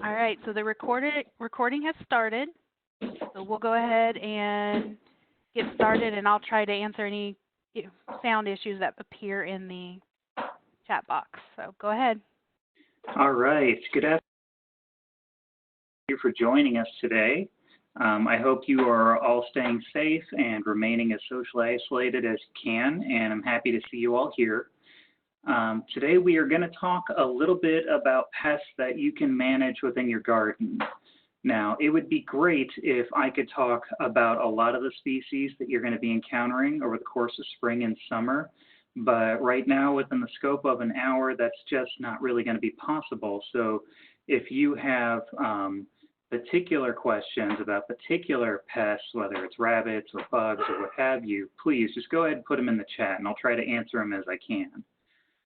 All right, so the recording has started. So we'll go ahead and get started, and I'll try to answer any sound issues that appear in the chat box. So go ahead. All right. Good afternoon. Thank you for joining us today. I hope you are all staying safe and remaining as socially isolated as you can, and I'm happy to see you all here. Today we are going to talk a little bit about pests that you can manage within your garden. Now, it would be great if I could talk about a lot of the species that you're going to be encountering over the course of spring and summer, but right now within the scope of an hour, that's just not really going to be possible. So if you have particular questions about particular pests, whether it's rabbits or bugs or what have you, please just go ahead and put them in the chat and I'll try to answer them as I can.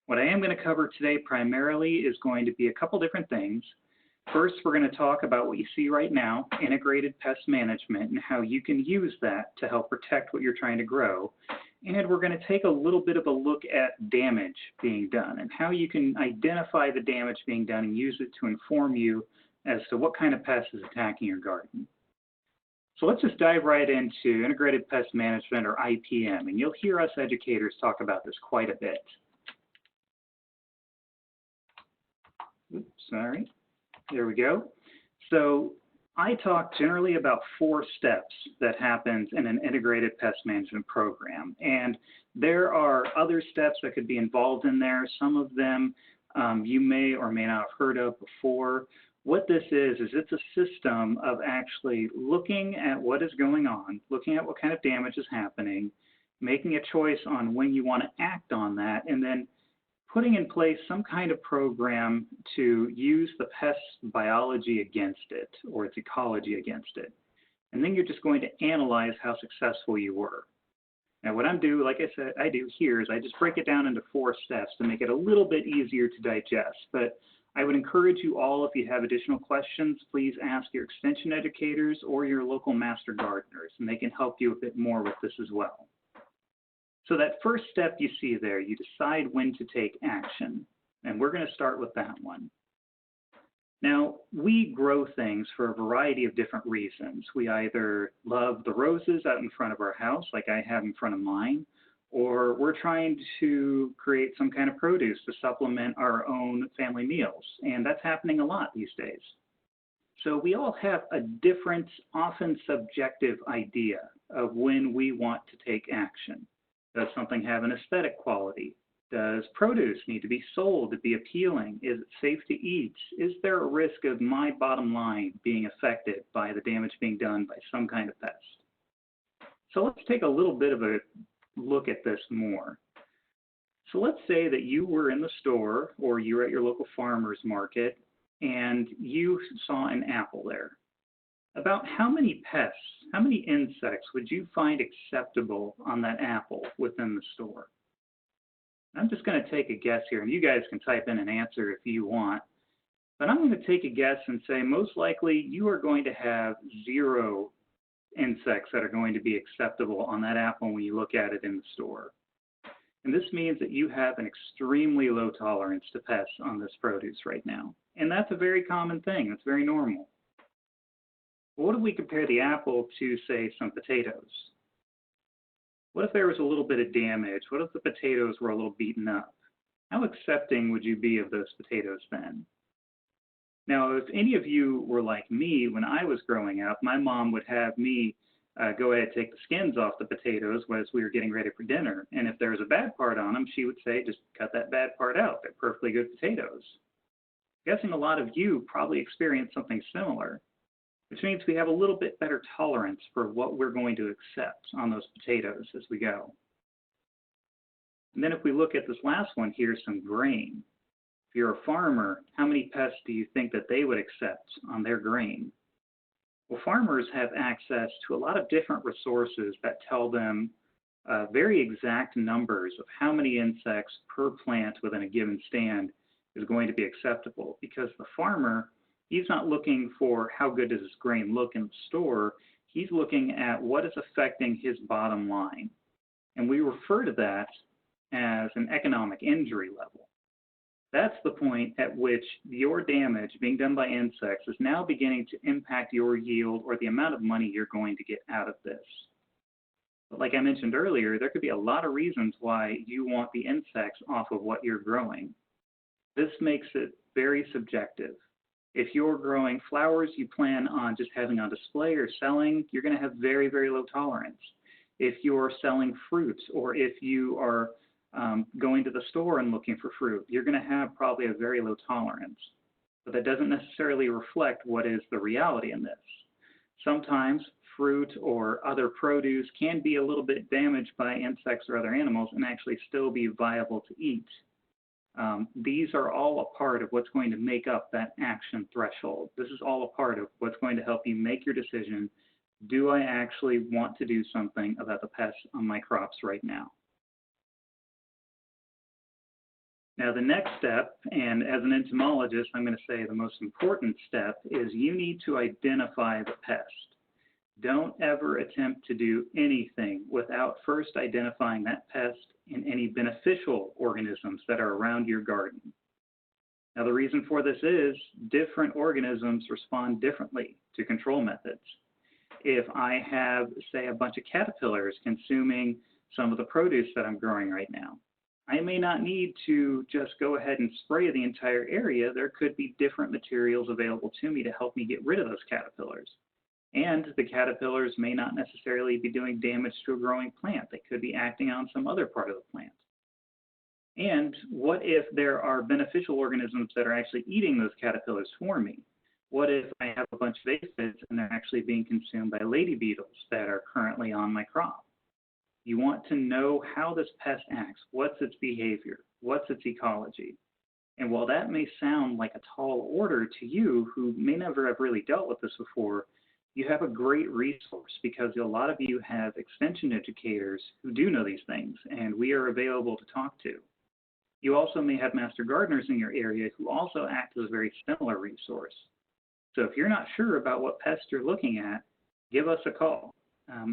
What I am going to cover today primarily is going to be a couple different things. First, we're going to talk about what you see right now, integrated pest management, and how you can use that to help protect what you're trying to grow. And we're going to take a little bit of a look at damage being done and how you can identify the damage being done and use it to inform you as to what kind of pest is attacking your garden. So let's just dive right into integrated pest management, or IPM, and you'll hear us educators talk about this quite a bit. Oops, sorry. There we go. So I talk generally about 4 steps that happens in an integrated pest management program. And there are other steps that could be involved in there. Some of them you may or may not have heard of before. What this is it's a system of actually looking at what is going on, looking at what kind of damage is happening, making a choice on when you want to act on that, and then putting in place some kind of program to use the pest biology against it, or its ecology against it. And then you're just going to analyze how successful you were. Now what I'm doing, like I said, I do here is I just break it down into 4 steps to make it a little bit easier to digest. But I would encourage you all, if you have additional questions, please ask your extension educators or your local master gardeners, and they can help you a bit more with this as well. So that first step you see there, you decide when to take action, and we're going to start with that one. Now, we grow things for a variety of different reasons. We either love the roses out in front of our house, like I have in front of mine, or we're trying to create some kind of produce to supplement our own family meals, and that's happening a lot these days. So we all have a different, often subjective idea of when we want to take action. Does something have an aesthetic quality? Does produce need to be sold to be appealing? Is it safe to eat? Is there a risk of my bottom line being affected by the damage being done by some kind of pest? So let's take a little bit of a look at this more. So let's say that you were in the store or you were at your local farmer's market and you saw an apple there. About how many pests, how many insects would you find acceptable on that apple within the store? I'm just going to take a guess here, and you guys can type in an answer if you want. But I'm going to take a guess and say most likely you are going to have 0 insects that are going to be acceptable on that apple when you look at it in the store. And this means that you have an extremely low tolerance to pests on this produce right now. And that's a very common thing. That's very normal. What if we compare the apple to, say, some potatoes? What if there was a little bit of damage? What if the potatoes were a little beaten up? How accepting would you be of those potatoes then? Now, if any of you were like me when I was growing up, my mom would have me go ahead and take the skins off the potatoes as we were getting ready for dinner. And if there was a bad part on them, she would say, just cut that bad part out. They're perfectly good potatoes. I'm guessing a lot of you probably experienced something similar, which means we have a little bit better tolerance for what we're going to accept on those potatoes as we go. And then if we look at this last one here, some grain. If you're a farmer, how many pests do you think that they would accept on their grain? Well, farmers have access to a lot of different resources that tell them very exact numbers of how many insects per plant within a given stand is going to be acceptable, because the farmer, he's not looking for how good does this grain look in the store. He's looking at what is affecting his bottom line. And we refer to that as an economic injury level. That's the point at which your damage being done by insects is now beginning to impact your yield or the amount of money you're going to get out of this. But like I mentioned earlier, there could be a lot of reasons why you want the insects off of what you're growing. This makes it very subjective. If you're growing flowers you plan on just having on display or selling, you're going to have very, very low tolerance. If you're selling fruits, or if you are going to the store and looking for fruit, you're going to have probably a very low tolerance. But that doesn't necessarily reflect what is the reality in this. Sometimes fruit or other produce can be a little bit damaged by insects or other animals and actually still be viable to eat. These are all a part of what's going to make up that action threshold. This is all a part of what's going to help you make your decision. Do I actually want to do something about the pests on my crops right now? Now, the next step, and as an entomologist, I'm going to say the most important step, is you need to identify the pest. Don't ever attempt to do anything without first identifying that pest and any beneficial organisms that are around your garden. Now, the reason for this is different organisms respond differently to control methods. If I have, say, a bunch of caterpillars consuming some of the produce that I'm growing right now, I may not need to just go ahead and spray the entire area. There could be different materials available to me to help me get rid of those caterpillars. And the caterpillars may not necessarily be doing damage to a growing plant. They could be acting on some other part of the plant. And what if there are beneficial organisms that are actually eating those caterpillars for me? What if I have a bunch of aphids and they're actually being consumed by lady beetles that are currently on my crop? You want to know how this pest acts, what's its behavior, what's its ecology. And while that may sound like a tall order to you who may never have really dealt with this before, you have a great resource because a lot of you have extension educators who do know these things, and we are available to talk to. You also may have master gardeners in your area who also act as a very similar resource. So if you're not sure about what pest you're looking at, give us a call.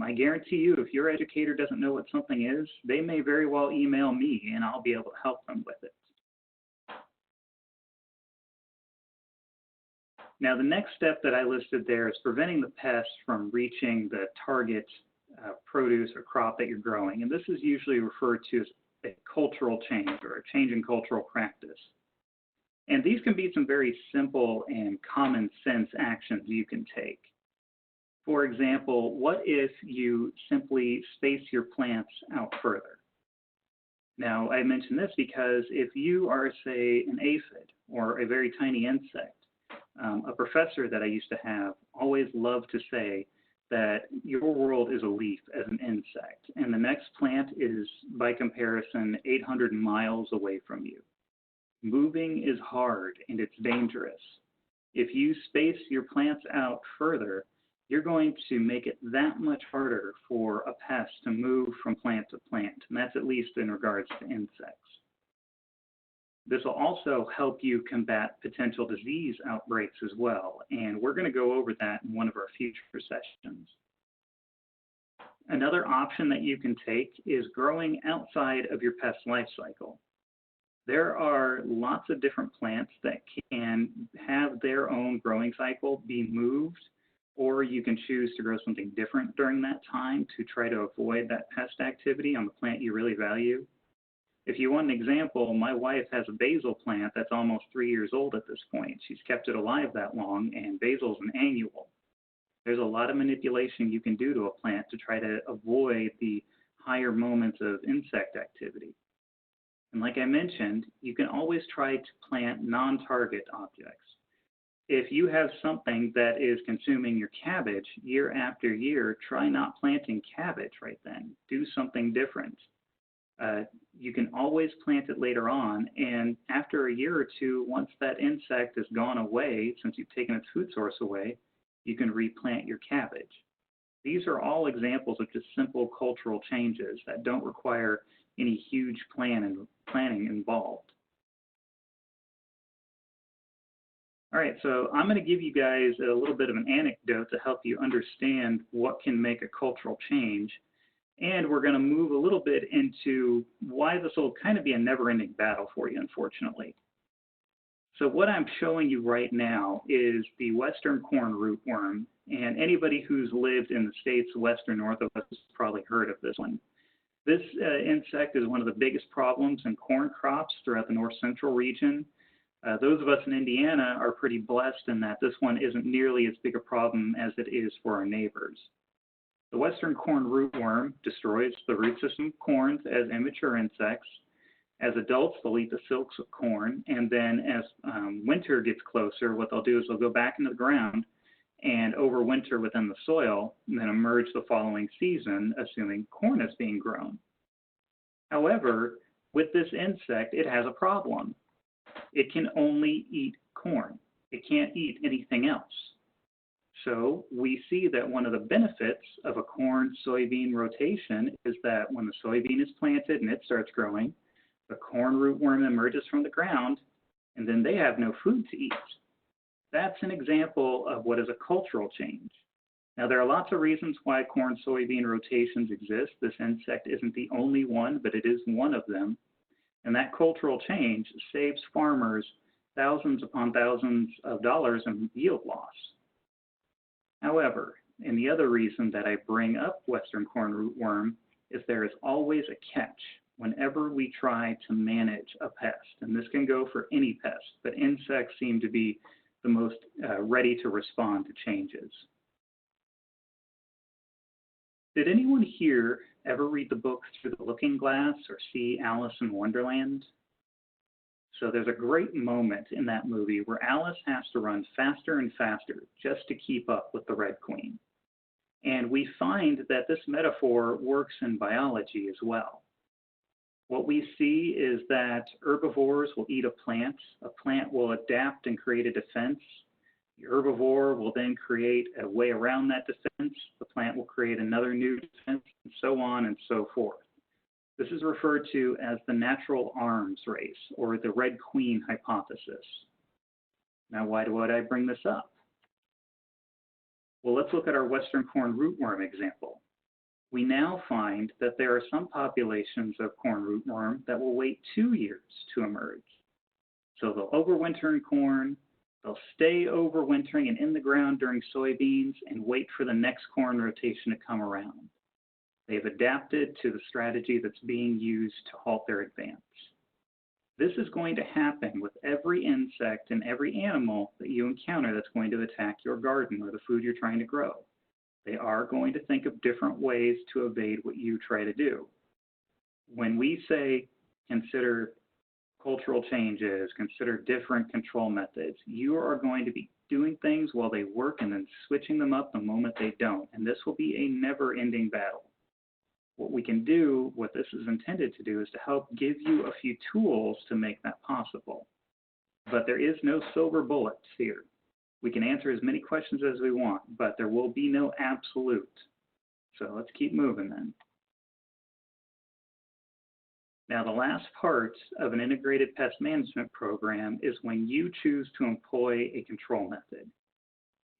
I guarantee you, if your educator doesn't know what something is, they may very well email me and I'll be able to help them with it. Now, the next step that I listed there is preventing the pests from reaching the target produce or crop that you're growing. And this is usually referred to as a cultural change or a change in cultural practice. And these can be some very simple and common sense actions you can take. For example, what if you simply space your plants out further? Now, I mention this because if you are, say, an aphid or a very tiny insect, a professor that I used to have always loved to say that your world is a leaf as an insect, and the next plant is, by comparison, 800 miles away from you. Moving is hard and it's dangerous. If you space your plants out further, you're going to make it that much harder for a pest to move from plant to plant, and that's at least in regards to insects. This will also help you combat potential disease outbreaks as well, and we're going to go over that in one of our future sessions. Another option that you can take is growing outside of your pest life cycle. There are lots of different plants that can have their own growing cycle be moved, or you can choose to grow something different during that time to try to avoid that pest activity on the plant you really value. If you want an example, my wife has a basil plant that's almost 3 years old at this point. She's kept it alive that long, and basil's an annual. There's a lot of manipulation you can do to a plant to try to avoid the higher moments of insect activity. And like I mentioned, you can always try to plant non-target objects. If you have something that is consuming your cabbage year after year, try not planting cabbage right then. Do something different. You can always plant it later on, and after a year or two, once that insect has gone away, since you've taken its food source away, you can replant your cabbage. These are all examples of just simple cultural changes that don't require any huge planning involved. All right, so I'm going to give you guys a little bit of an anecdote to help you understand what can make a cultural change. And we're going to move a little bit into why this will kind of be a never-ending battle for you, unfortunately. So what I'm showing you right now is the western corn rootworm, and anybody who's lived in the states west or north of us has probably heard of this one. This insect is one of the biggest problems in corn crops throughout the north central region. Those of us in Indiana are pretty blessed in that this one isn't nearly as big a problem as it is for our neighbors. The western corn rootworm destroys the root system of corns as immature insects. As adults, they'll eat the silks of corn, and then as winter gets closer, what they'll do is they'll go back into the ground and overwinter within the soil, and then emerge the following season, assuming corn is being grown. However, with this insect, it has a problem. It can only eat corn. It can't eat anything else. So we see that one of the benefits of a corn-soybean rotation is that when the soybean is planted and it starts growing, the corn rootworm emerges from the ground, and then they have no food to eat. That's an example of what is a cultural change. Now, there are lots of reasons why corn-soybean rotations exist. This insect isn't the only one, but it is one of them. And that cultural change saves farmers thousands upon thousands of dollars in yield loss. However, and the other reason that I bring up western corn rootworm is there is always a catch whenever we try to manage a pest. And this can go for any pest, but insects seem to be the most ready to respond to changes. Did anyone here ever read the book Through the Looking Glass or see Alice in Wonderland? So there's a great moment in that movie where Alice has to run faster and faster just to keep up with the Red Queen. And we find that this metaphor works in biology as well. What we see is that herbivores will eat a plant will adapt and create a defense. The herbivore will then create a way around that defense. The plant will create another new defense, and so on and so forth. This is referred to as the natural arms race, or the Red Queen hypothesis. Now, why would I bring this up? Well, let's look at our western corn rootworm example. We now find that there are some populations of corn rootworm that will wait 2 years to emerge. So they'll overwinter in corn, they'll stay overwintering and in the ground during soybeans and wait for the next corn rotation to come around. They've adapted to the strategy that's being used to halt their advance. This is going to happen with every insect and every animal that you encounter that's going to attack your garden or the food you're trying to grow. They are going to think of different ways to evade what you try to do. When we say consider cultural changes, consider different control methods, you are going to be doing things while they work and then switching them up the moment they don't. And this will be a never-ending battle. What we can do, what this is intended to do, is to help give you a few tools to make that possible. But there is no silver bullet here. We can answer as many questions as we want, but there will be no absolute. So let's keep moving then. Now, the last part of an integrated pest management program is when you choose to employ a control method.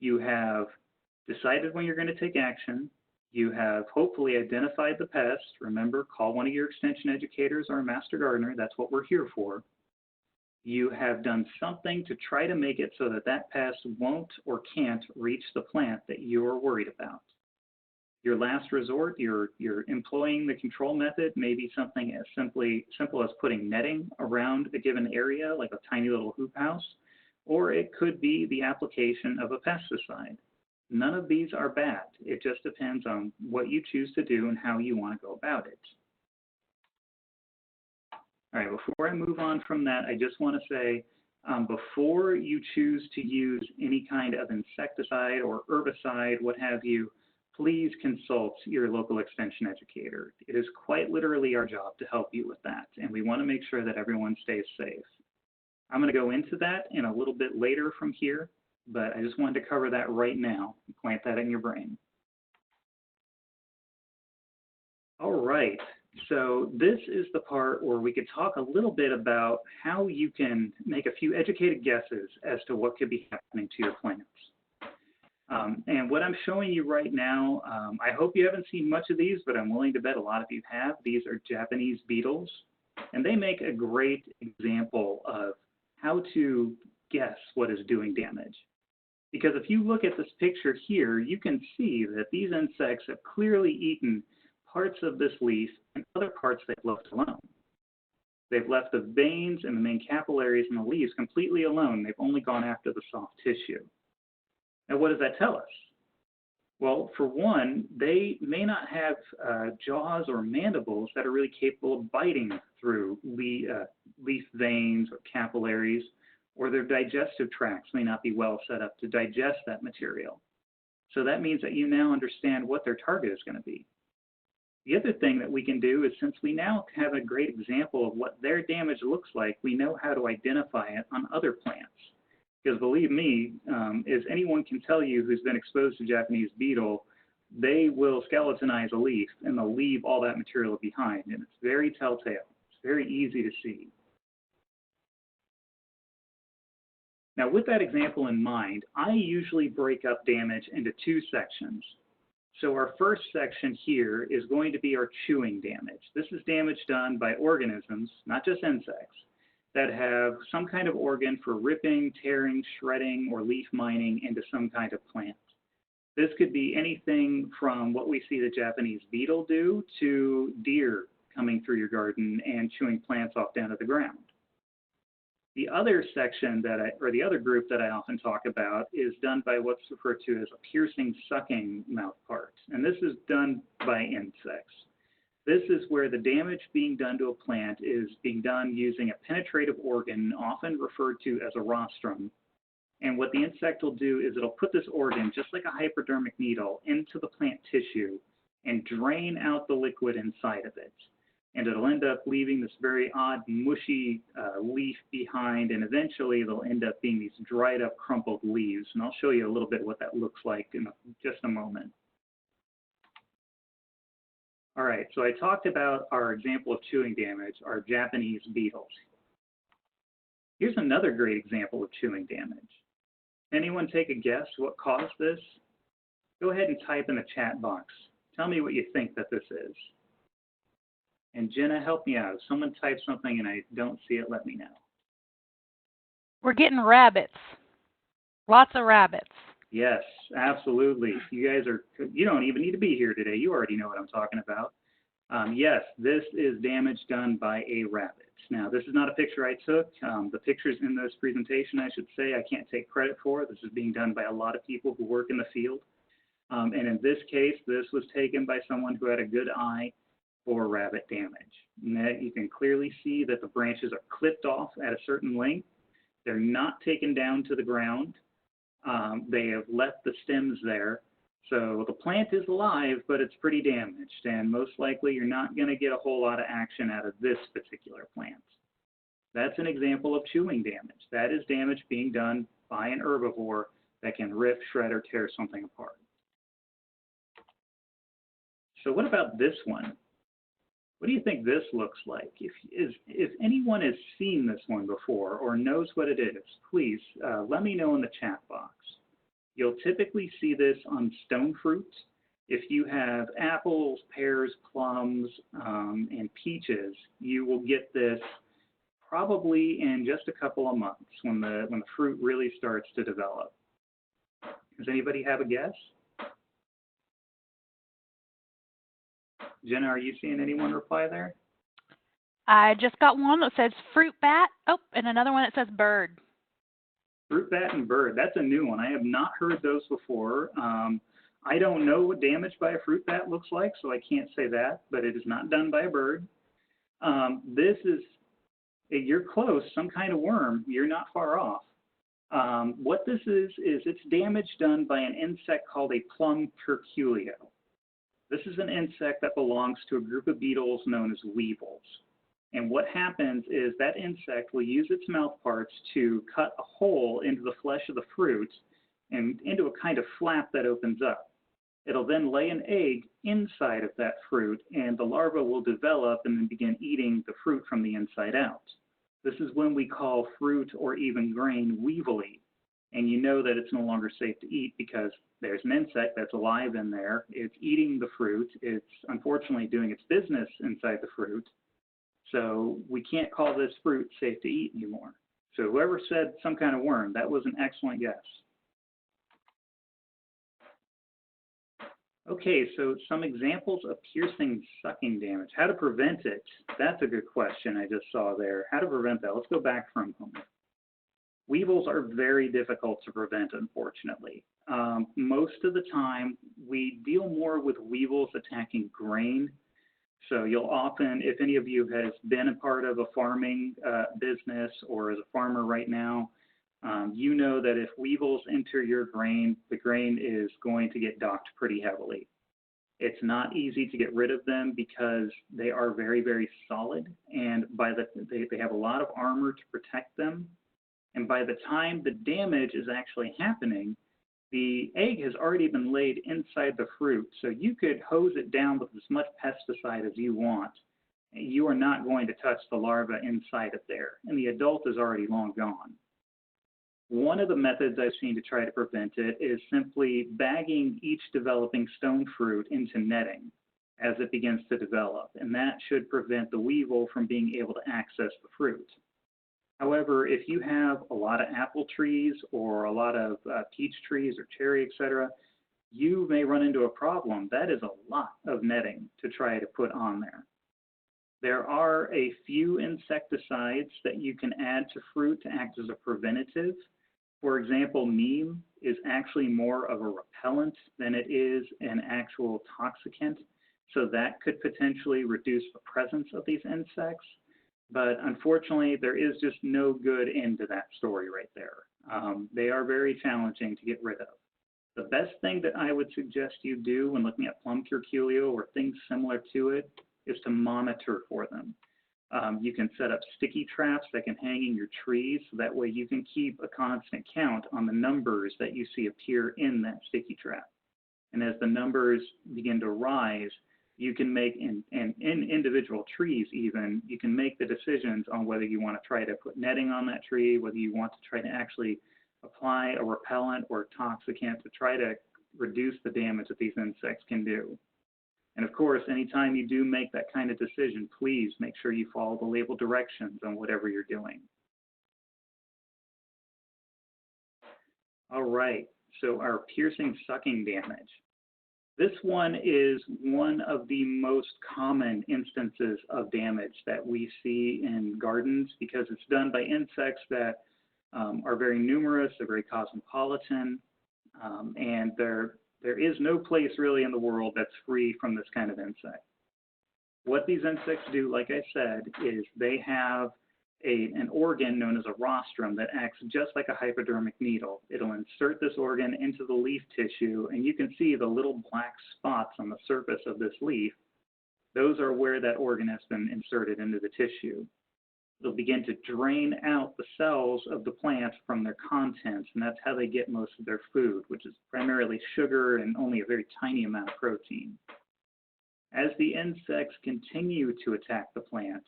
You have decided when you're going to take action. You have hopefully identified the pest. Remember, call one of your extension educators or a master gardener. That's what we're here for. You have done something to try to make it so that that pest won't or can't reach the plant that you're worried about. Your last resort, you're employing the control method, maybe something as simple as putting netting around a given area, like a tiny little hoop house, or it could be the application of a pesticide. None of these are bad. It just depends on what you choose to do and how you want to go about it. All right, before I move on from that, I just want to say, before you choose to use any kind of insecticide or herbicide, what have you, please consult your local extension educator. It is quite literally our job to help you with that, and we want to make sure that everyone stays safe. I'm going to go into that in a little bit later from here, but I just wanted to cover that right now and plant that in your brain. All right, so this is the part where we could talk a little bit about how you can make a few educated guesses as to what could be happening to your plants. And what I'm showing you right now, I hope you haven't seen much of these, but I'm willing to bet a lot of you have. These are Japanese beetles, and they make a great example of how to guess what is doing damage. Because if you look at this picture here, you can see that these insects have clearly eaten parts of this leaf and other parts they've left alone. They've left the veins and the main capillaries in the leaves completely alone. They've only gone after the soft tissue. Now, what does that tell us? Well, for one, they may not have jaws or mandibles that are really capable of biting through leaf veins or capillaries, or their digestive tracts may not be well set up to digest that material. So that means that you now understand what their target is going to be. The other thing that we can do is, since we now have a great example of what their damage looks like, we know how to identify it on other plants. Because believe me, as anyone can tell you who's been exposed to Japanese beetle, they will skeletonize a leaf and they'll leave all that material behind. And it's very telltale. It's very easy to see. Now, with that example in mind, I usually break up damage into two sections. So our first section here is going to be our chewing damage. This is damage done by organisms, not just insects, that have some kind of organ for ripping, tearing, shredding, or leaf mining into some kind of plant. This could be anything from what we see the Japanese beetle do to deer coming through your garden and chewing plants off down to the ground. The other section or the other group that I often talk about is done by what's referred to as a piercing, sucking mouth part. And this is done by insects. This is where the damage being done to a plant is being done using a penetrative organ, often referred to as a rostrum. And what the insect will do is it'll put this organ, just like a hypodermic needle, into the plant tissue and drain out the liquid inside of it. And it'll end up leaving this very odd, mushy leaf behind, and eventually it'll end up being these dried up, crumpled leaves. And I'll show you a little bit what that looks like in just a moment. All right, so I talked about our example of chewing damage, our Japanese beetles. Here's another great example of chewing damage. Anyone take a guess what caused this? Go ahead and type in the chat box. Tell me what you think that this is. And Jenna, help me out. If someone types something and I don't see it, let me know. We're getting rabbits. Lots of rabbits. Yes, absolutely. You guys you don't even need to be here today. You already know what I'm talking about. Yes, this is damage done by a rabbit. Now, this is not a picture I took. The pictures in this presentation, I should say, I can't take credit for. This is being done by a lot of people who work in the field. And in this case, this was taken by someone who had a good eye for rabbit damage. And you can clearly see that the branches are clipped off at a certain length. They're not taken down to the ground. They have left the stems there. So the plant is alive, but it's pretty damaged. And most likely you're not going to get a whole lot of action out of this particular plant. That's an example of chewing damage. That is damage being done by an herbivore that can rip, shred, or tear something apart. So what about this one? What do you think this looks like? If anyone has seen this one before or knows what it is, please let me know in the chat box. You'll typically see this on stone fruit. If you have apples, pears, plums, and peaches, you will get this probably in just a couple of months when the fruit really starts to develop. Does anybody have a guess? Jenna, are you seeing anyone reply there? I just got one that says fruit bat. Oh, and another one that says bird. Fruit bat and bird. That's a new one. I have not heard those before. I don't know what damage by a fruit bat looks like, so I can't say that, but it is not done by a bird. This is, you're close, some kind of worm. You're not far off. What this is it's damage done by an insect called a Plum Curculio. This is an insect that belongs to a group of beetles known as Weevils. And what happens is that insect will use its mouth parts to cut a hole into the flesh of the fruit and into a kind of flap that opens up. It'll then lay an egg inside of that fruit, and the larva will develop and then begin eating the fruit from the inside out. This is when we call fruit or even grain weevily. And you know that it's no longer safe to eat because there's an insect that's alive in there. It's eating the fruit. It's unfortunately doing its business inside the fruit. So we can't call this fruit safe to eat anymore. So whoever said some kind of worm, that was an excellent guess. Okay, so some examples of piercing sucking damage. How to prevent it? That's a good question I just saw there. How to prevent that? Let's go back for a moment. Weevils are very difficult to prevent, unfortunately. Most of the time, we deal more with weevils attacking grain. So you'll often, if any of you has been a part of a farming business or is a farmer right now, you know that if weevils enter your grain, the grain is going to get docked pretty heavily. It's not easy to get rid of them because they are very, very solid, and they have a lot of armor to protect them. And by the time the damage is actually happening, the egg has already been laid inside the fruit, so you could hose it down with as much pesticide as you want. You are not going to touch the larva inside of there, and the adult is already long gone. One of the methods I've seen to try to prevent it is simply bagging each developing stone fruit into netting as it begins to develop, and that should prevent the weevil from being able to access the fruit. However, if you have a lot of apple trees or a lot of peach trees or cherry, etc., you may run into a problem. That is a lot of netting to try to put on there. There are a few insecticides that you can add to fruit to act as a preventative. For example, neem is actually more of a repellent than it is an actual toxicant, so that could potentially reduce the presence of these insects. But unfortunately, there is just no good end to that story right there. They are very challenging to get rid of. The best thing that I would suggest you do when looking at Plum Curculio or things similar to it is to monitor for them. You can set up sticky traps that can hang in your trees, so that way you can keep a constant count on the numbers that you see appear in that sticky trap. And as the numbers begin to rise, you can make, in individual trees even, you can make the decisions on whether you want to try to put netting on that tree, whether you want to try to actually apply a repellent or toxicant to try to reduce the damage that these insects can do. And of course, anytime you do make that kind of decision, please make sure you follow the label directions on whatever you're doing. All right, so our piercing sucking damage. This one is one of the most common instances of damage that we see in gardens because it's done by insects that are very numerous, they're very cosmopolitan, and there is no place really in the world that's free from this kind of insect. What these insects do, like I said, is they have an organ known as a rostrum that acts just like a hypodermic needle. It'll insert this organ into the leaf tissue, and you can see the little black spots on the surface of this leaf. Those are where that organ has been inserted into the tissue. They'll begin to drain out the cells of the plant from their contents, and that's how they get most of their food, which is primarily sugar and only a very tiny amount of protein. As the insects continue to attack the plant,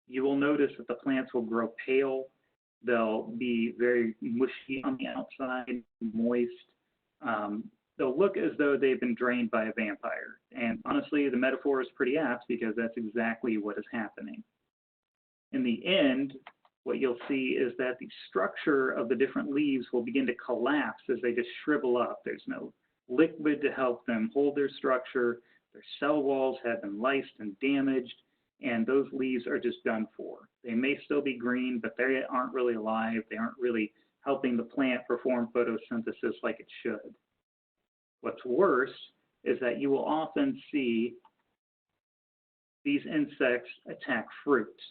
you will notice that the plants will grow pale. They'll be very mushy on the outside, moist. They'll look as though they've been drained by a vampire. And honestly, the metaphor is pretty apt because that's exactly what is happening. In the end, what you'll see is that the structure of the different leaves will begin to collapse as they just shrivel up. There's no liquid to help them hold their structure. Their cell walls have been lysed and damaged, and those leaves are just done for. They may still be green, but they aren't really alive. They aren't really helping the plant perform photosynthesis like it should. What's worse is that you will often see these insects attack fruit.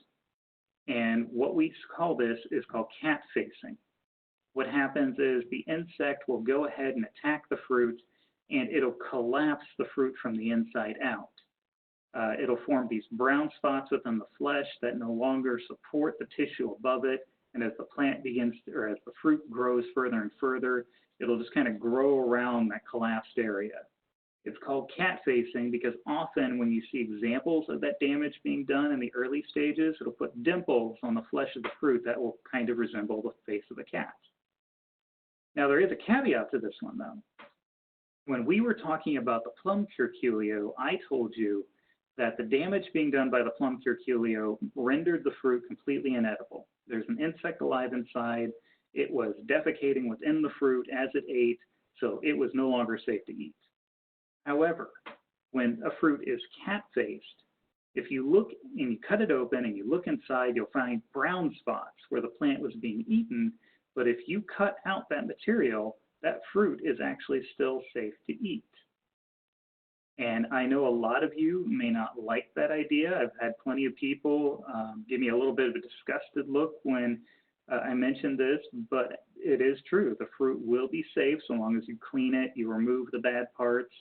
And what we call this is called cat facing. What happens is the insect will go ahead and attack the fruit, and it'll collapse the fruit from the inside out. It'll form these brown spots within the flesh that no longer support the tissue above it, and as the plant begins to, or as the fruit grows further and further, it'll just kind of grow around that collapsed area. It's called cat facing because often when you see examples of that damage being done in the early stages, it'll put dimples on the flesh of the fruit that will kind of resemble the face of a cat. Now there is a caveat to this one though. When we were talking about the Plum Curculio, I told you that the damage being done by the Plum Curculio rendered the fruit completely inedible. There's an insect alive inside. It was defecating within the fruit as it ate, so it was no longer safe to eat. However, when a fruit is cat-faced, if you look and you cut it open and you look inside, you'll find brown spots where the plant was being eaten, but if you cut out that material, that fruit is actually still safe to eat. And I know a lot of you may not like that idea. I've had plenty of people give me a little bit of a disgusted look when I mentioned this, but it is true. The fruit will be safe so long as you clean it, you remove the bad parts,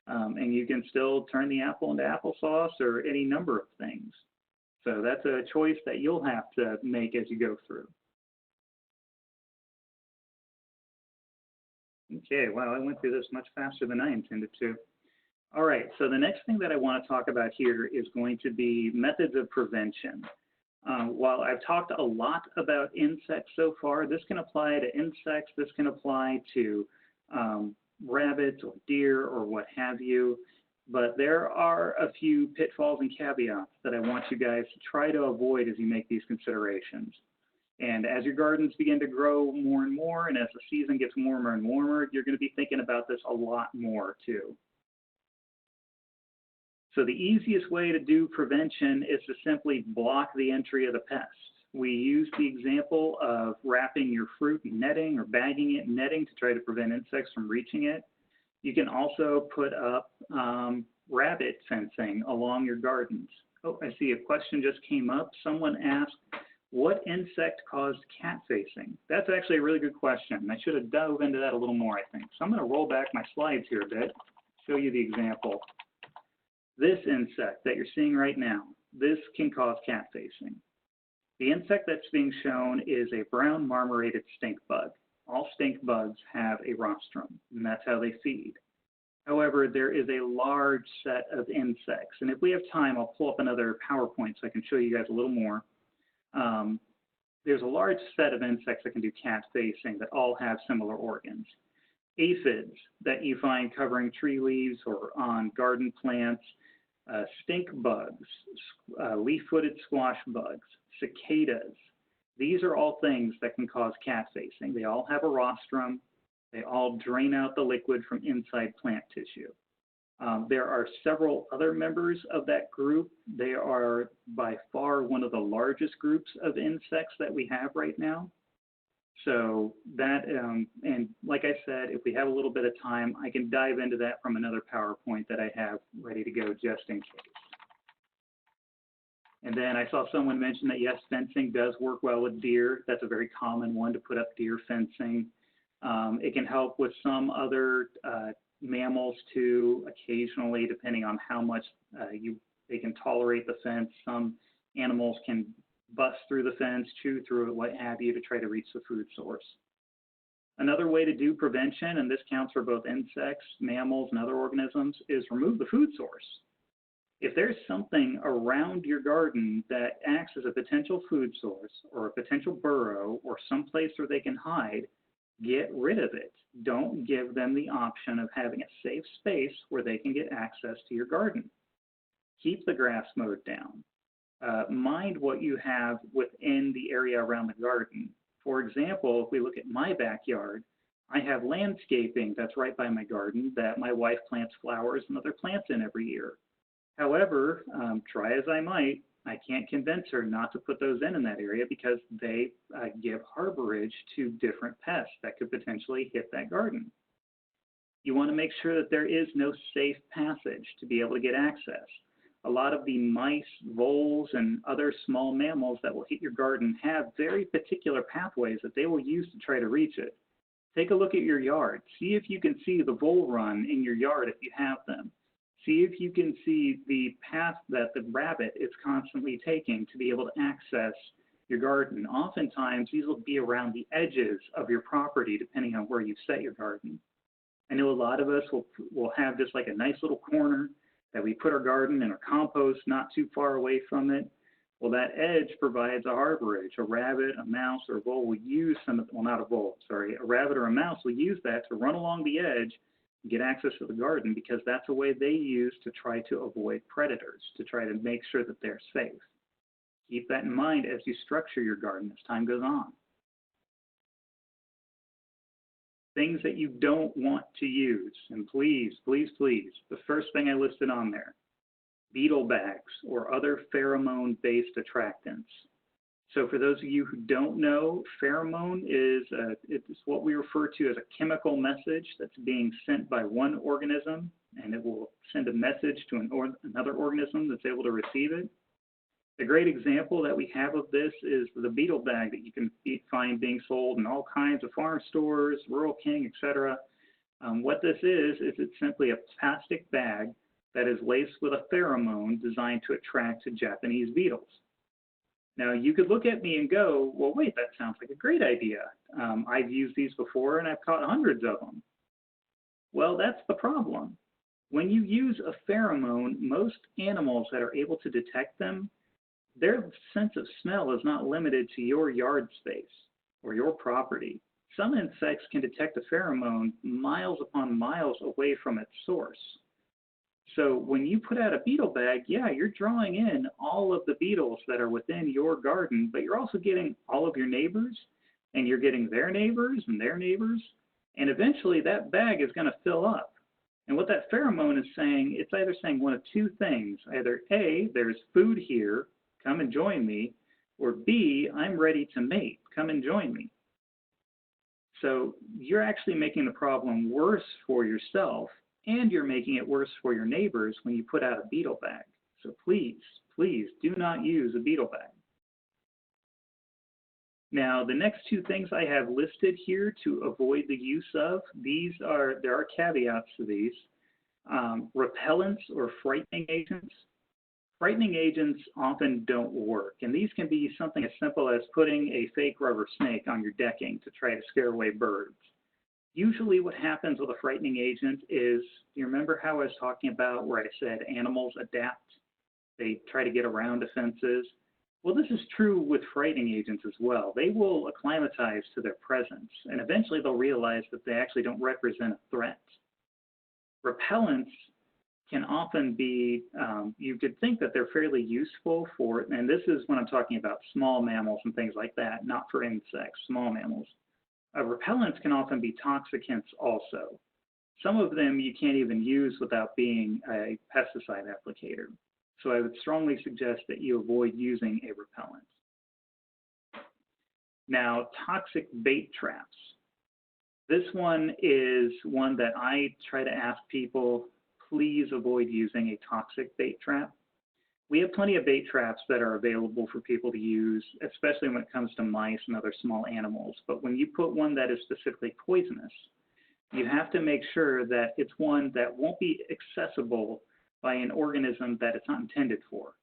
and you can still turn the apple into applesauce or any number of things. So that's a choice that you'll have to make as you go through. Okay, wow, I went through this much faster than I intended to. All right, so the next thing that I want to talk about here is going to be methods of prevention. While I've talked a lot about insects so far, this can apply to insects, this can apply to rabbits or deer or what have you, but there are a few pitfalls and caveats that I want you guys to try to avoid as you make these considerations. And as your gardens begin to grow more and more, and as the season gets warmer and warmer, you're going to be thinking about this a lot more too. So the easiest way to do prevention is to simply block the entry of the pest. We use the example of wrapping your fruit in netting or bagging it in netting to try to prevent insects from reaching it. You can also put up rabbit fencing along your gardens. Oh, I see a question just came up. Someone asked, what insect caused cat facing? That's actually a really good question. I should have dove into that a little more, I think. So I'm going to roll back my slides here a bit, show you the example. This insect that you're seeing right now, this can cause cat facing. The insect that's being shown is a brown marmorated stink bug. All stink bugs have a rostrum, and that's how they feed. However, there is a large set of insects, and if we have time, I'll pull up another PowerPoint so I can show you guys a little more. There's a large set of insects that can do cat facing that all have similar organs. Aphids that you find covering tree leaves or on garden plants, stink bugs, leaf-footed squash bugs, cicadas. These are all things that can cause cat facing. They all have a rostrum. They all drain out the liquid from inside plant tissue. There are several other members of that group. They are by far one of the largest groups of insects that we have right now. So that, and like I said, if we have a little bit of time, I can dive into that from another PowerPoint that I have ready to go just in case. And then I saw someone mention that yes, fencing does work well with deer. That's a very common one to put up deer fencing. It can help with some other mammals too, occasionally, depending on how much they can tolerate the fence. Some animals can bust through the fence, chew through it, what have you, to try to reach the food source. Another way to do prevention, and this counts for both insects, mammals, and other organisms, is remove the food source. If there's something around your garden that acts as a potential food source or a potential burrow or someplace where they can hide, get rid of it. Don't give them the option of having a safe space where they can get access to your garden. Keep the grass mowed down. Mind what you have within the area around the garden. For example, if we look at my backyard, I have landscaping that's right by my garden that my wife plants flowers and other plants in every year. However, try as I might, I can't convince her not to put those in that area because they give harborage to different pests that could potentially hit that garden. You want to make sure that there is no safe passage to be able to get access. A lot of the mice, voles, and other small mammals that will hit your garden have very particular pathways that they will use to try to reach it. Take a look at your yard. See if you can see the vole run in your yard if you have them. See if you can see the path that the rabbit is constantly taking to be able to access your garden. Oftentimes, these will be around the edges of your property, depending on where you set your garden. I know a lot of us will have just like a nice little corner that we put our garden and our compost not too far away from it. Well, that edge provides a harborage. A rabbit, a mouse, or a vole will use some of, well, not a vole, sorry, a rabbit or a mouse will use that to run along the edge and get access to the garden because that's a way they use to try to avoid predators, to try to make sure that they're safe. Keep that in mind as you structure your garden as time goes on. Things that you don't want to use, and please, please, please, the first thing I listed on there, beetle bags or other pheromone-based attractants. So for those of you who don't know, pheromone is it's what we refer to as a chemical message that's being sent by one organism, and it will send a message to another organism that's able to receive it. A great example that we have of this is the beetle bag that you can find being sold in all kinds of farm stores, Rural King, etc. What this is it's simply a plastic bag that is laced with a pheromone designed to attract Japanese beetles. Now, you could look at me and go, well, wait, that sounds like a great idea. I've used these before and I've caught hundreds of them. Well, that's the problem. When you use a pheromone, most animals that are able to detect them, their sense of smell is not limited to your yard space or your property. Some insects can detect a pheromone miles upon miles away from its source. So when you put out a beetle bag, yeah, you're drawing in all of the beetles that are within your garden, but you're also getting all of your neighbors, and you're getting their neighbors and their neighbors, and eventually that bag is going to fill up. And what that pheromone is saying, it's either saying one of two things. Either A, there's food here, come and join me, or B, I'm ready to mate, come and join me. So you're actually making the problem worse for yourself, and you're making it worse for your neighbors when you put out a beetle bag. So please, please do not use a beetle bag. Now, the next two things I have listed here to avoid the use of, there are caveats to these. Repellents or frightening agents. Frightening agents often don't work, and these can be something as simple as putting a fake rubber snake on your decking to try to scare away birds. Usually what happens with a frightening agent is, you remember how I was talking about where I said animals adapt? They try to get around defenses. Well, this is true with frightening agents as well. They will acclimatize to their presence, and eventually they'll realize that they actually don't represent a threat. Repellents can often be, you could think that they're fairly useful for, and this is when I'm talking about small mammals and things like that, not for insects, small mammals. Repellents can often be toxicants also. Some of them you can't even use without being a pesticide applicator. So I would strongly suggest that you avoid using a repellent. Now, toxic bait traps. This one is one that I try to ask people, please avoid using a toxic bait trap. We have plenty of bait traps that are available for people to use, especially when it comes to mice and other small animals. But when you put one that is specifically poisonous, you have to make sure that it's one that won't be accessible by an organism that it's not intended for.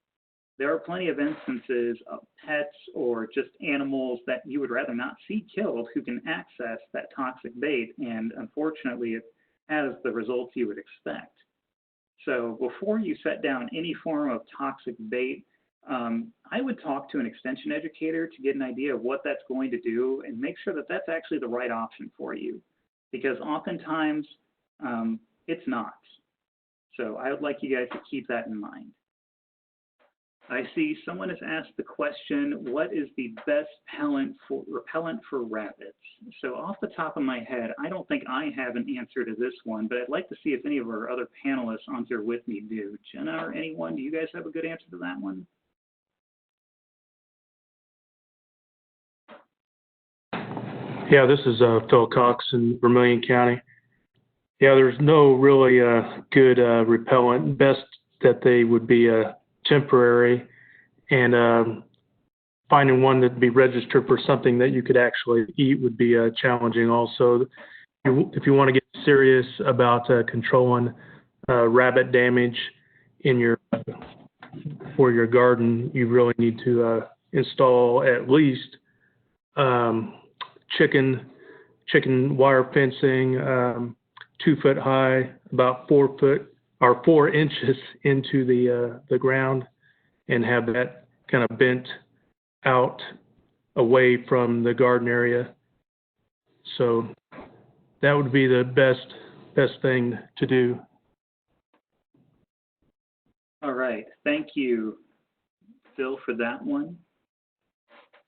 There are plenty of instances of pets or just animals that you would rather not see killed who can access that toxic bait, and unfortunately it has the results you would expect. So before you set down any form of toxic bait, I would talk to an extension educator to get an idea of what that's going to do and make sure that that's actually the right option for you, because oftentimes it's not. So I would like you guys to keep that in mind. I see someone has asked the question, what is the best repellent for rabbits? So off the top of my head, I don't think I have an answer to this one, but I'd like to see if any of our other panelists on here with me do. Jenna or anyone, do you guys have a good answer to that one? Yeah, this is Phil Cox in Vermilion County. Yeah, there's no really good repellent. Best that they would be temporary, and finding one that'd be registered for something that you could actually eat would be challenging also. If you want to get serious about controlling rabbit damage in for your garden, you really need to install at least chicken wire fencing, 2 foot high, about 4 inches into the ground, and have that kind of bent out away from the garden area. So that would be the best thing to do. All right, thank you, still for that one.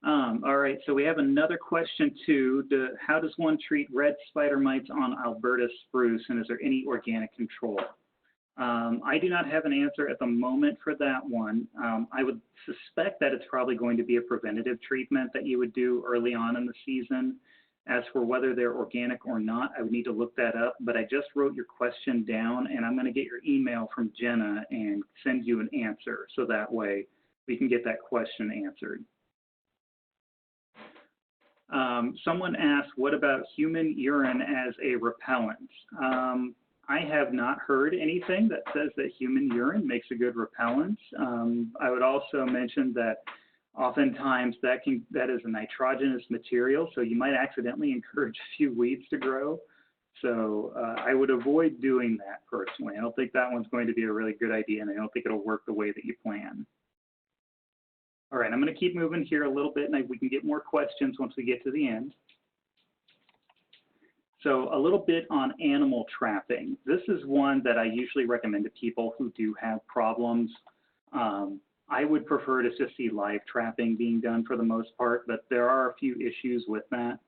All right, so we have another question too. How does one treat red spider mites on Alberta spruce, and is there any organic control? I do not have an answer at the moment for that one. I would suspect that it's probably going to be a preventative treatment that you would do early on in the season. As for whether they're organic or not, I would need to look that up, but I just wrote your question down, and I'm going to get your email from Jenna and send you an answer, so that way we can get that question answered. Someone asked, what about human urine as a repellent? I have not heard anything that says that human urine makes a good repellent. I would also mention that oftentimes that is a nitrogenous material, so you might accidentally encourage a few weeds to grow. So I would avoid doing that personally. I don't think that one's going to be a really good idea, and I don't think it'll work the way that you plan. All right, I'm going to keep moving here a little bit, and we can get more questions once we get to the end. So a little bit on animal trapping. This is one that I usually recommend to people who do have problems. I would prefer to just see live trapping being done for the most part, but there are a few issues with that.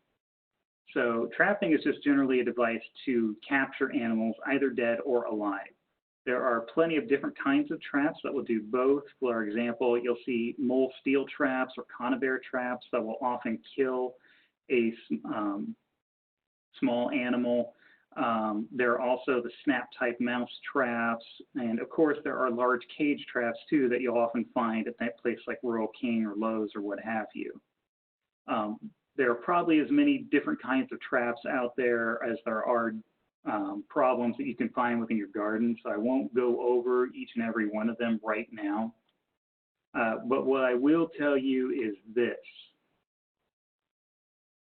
So trapping is just generally a device to capture animals either dead or alive. There are plenty of different kinds of traps that will do both. For example, you'll see mole steel traps or conibear traps that will often kill a small animal. There are also the snap-type mouse traps, and of course there are large cage traps too that you'll often find at that place like Rural King or Lowe's or what have you. There are probably as many different kinds of traps out there as there are problems that you can find within your garden, so I won't go over each and every one of them right now. But what I will tell you is this.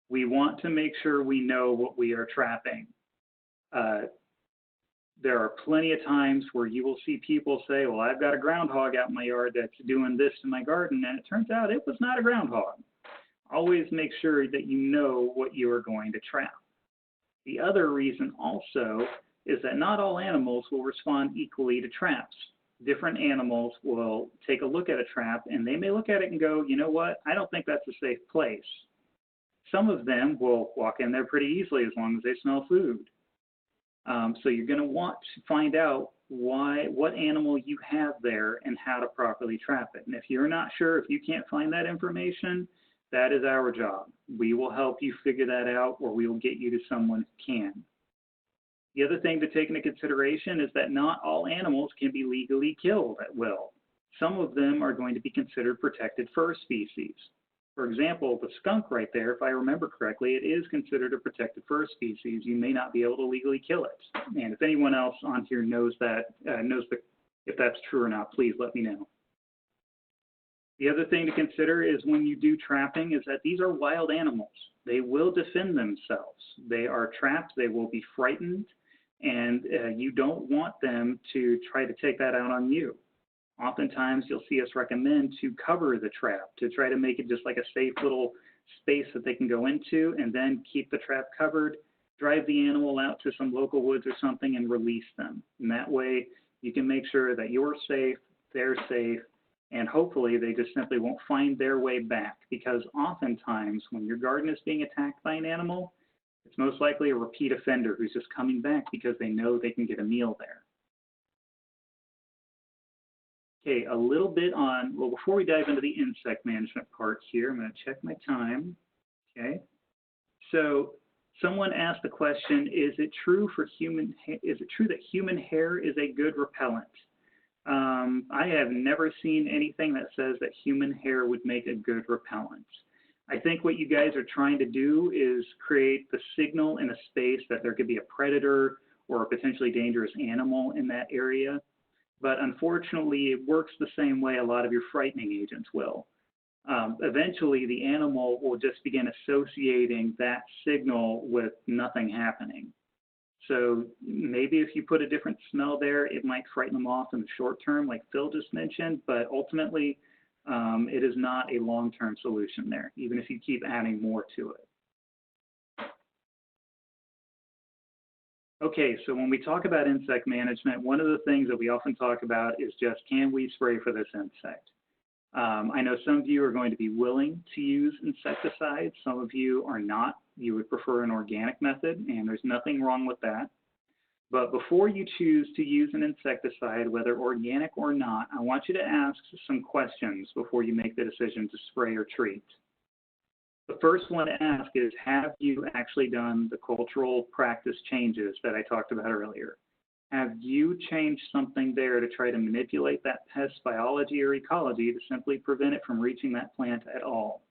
We want to make sure we know what we are trapping. There are plenty of times where you will see people say, well, I've got a groundhog out in my yard that's doing this to my garden, and it turns out it was not a groundhog. Always make sure that you know what you are going to trap. The other reason also is that not all animals will respond equally to traps. Different animals will take a look at a trap, and they may look at it and go, you know what, I don't think that's a safe place. Some of them will walk in there pretty easily as long as they smell food. So you're going to want to find out what animal you have there and how to properly trap it. And if you're not sure, if you can't find that information, that is our job. We will help you figure that out, or we will get you to someone who can. The other thing to take into consideration is that not all animals can be legally killed at will. Some of them are going to be considered protected fur species. For example, the skunk right there, if I remember correctly, it is considered a protected fur species. You may not be able to legally kill it. And if anyone else on here knows that, if that's true or not, please let me know. The other thing to consider is when you do trapping is that these are wild animals. They will defend themselves. They are trapped, they will be frightened, and you don't want them to try to take that out on you. Oftentimes you'll see us recommend to cover the trap, to try to make it just like a safe little space that they can go into, and then keep the trap covered, drive the animal out to some local woods or something and release them. And that way you can make sure that you're safe, they're safe, and hopefully they just simply won't find their way back, because oftentimes when your garden is being attacked by an animal, it's most likely a repeat offender who's just coming back because they know they can get a meal there. Okay, a little bit on, well, before we dive into the insect management part here, I'm going to check my time. Okay, so someone asked the question, is it true that human hair is a good repellent? I have never seen anything that says that human hair would make a good repellent. I think what you guys are trying to do is create the signal in a space that there could be a predator or a potentially dangerous animal in that area. But unfortunately, it works the same way a lot of your frightening agents will. Eventually, the animal will just begin associating that signal with nothing happening. So maybe if you put a different smell there, it might frighten them off in the short term, like Phil just mentioned, but ultimately, it is not a long-term solution there, even if you keep adding more to it. Okay, so when we talk about insect management, one of the things that we often talk about is just, can we spray for this insect? I know some of you are going to be willing to use insecticides. Some of you are not. You would prefer an organic method, and there's nothing wrong with that. But before you choose to use an insecticide, whether organic or not, I want you to ask some questions before you make the decision to spray or treat. The first one to ask is, have you actually done the cultural practice changes that I talked about earlier? Have you changed something there to try to manipulate that pest biology or ecology to simply prevent it from reaching that plant at all?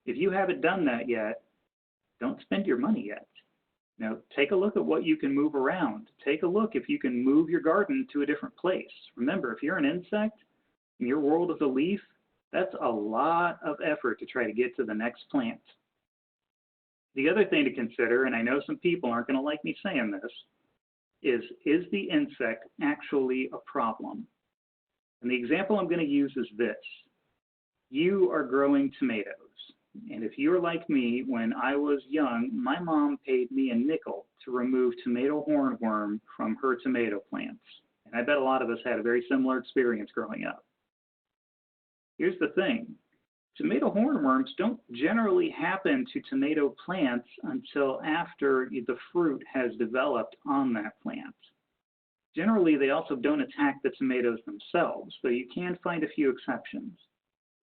If you haven't done that yet, don't spend your money yet. Now, take a look at what you can move around. Take a look if you can move your garden to a different place. Remember, if you're an insect and your world is a leaf, that's a lot of effort to try to get to the next plant. The other thing to consider, and I know some people aren't going to like me saying this, is the insect actually a problem? And the example I'm going to use is this. You are growing tomatoes. And if you're like me, when I was young, my mom paid me a nickel to remove tomato hornworm from her tomato plants. And I bet a lot of us had a very similar experience growing up. Here's the thing. Tomato hornworms don't generally happen to tomato plants until after the fruit has developed on that plant. Generally, they also don't attack the tomatoes themselves, though you can find a few exceptions.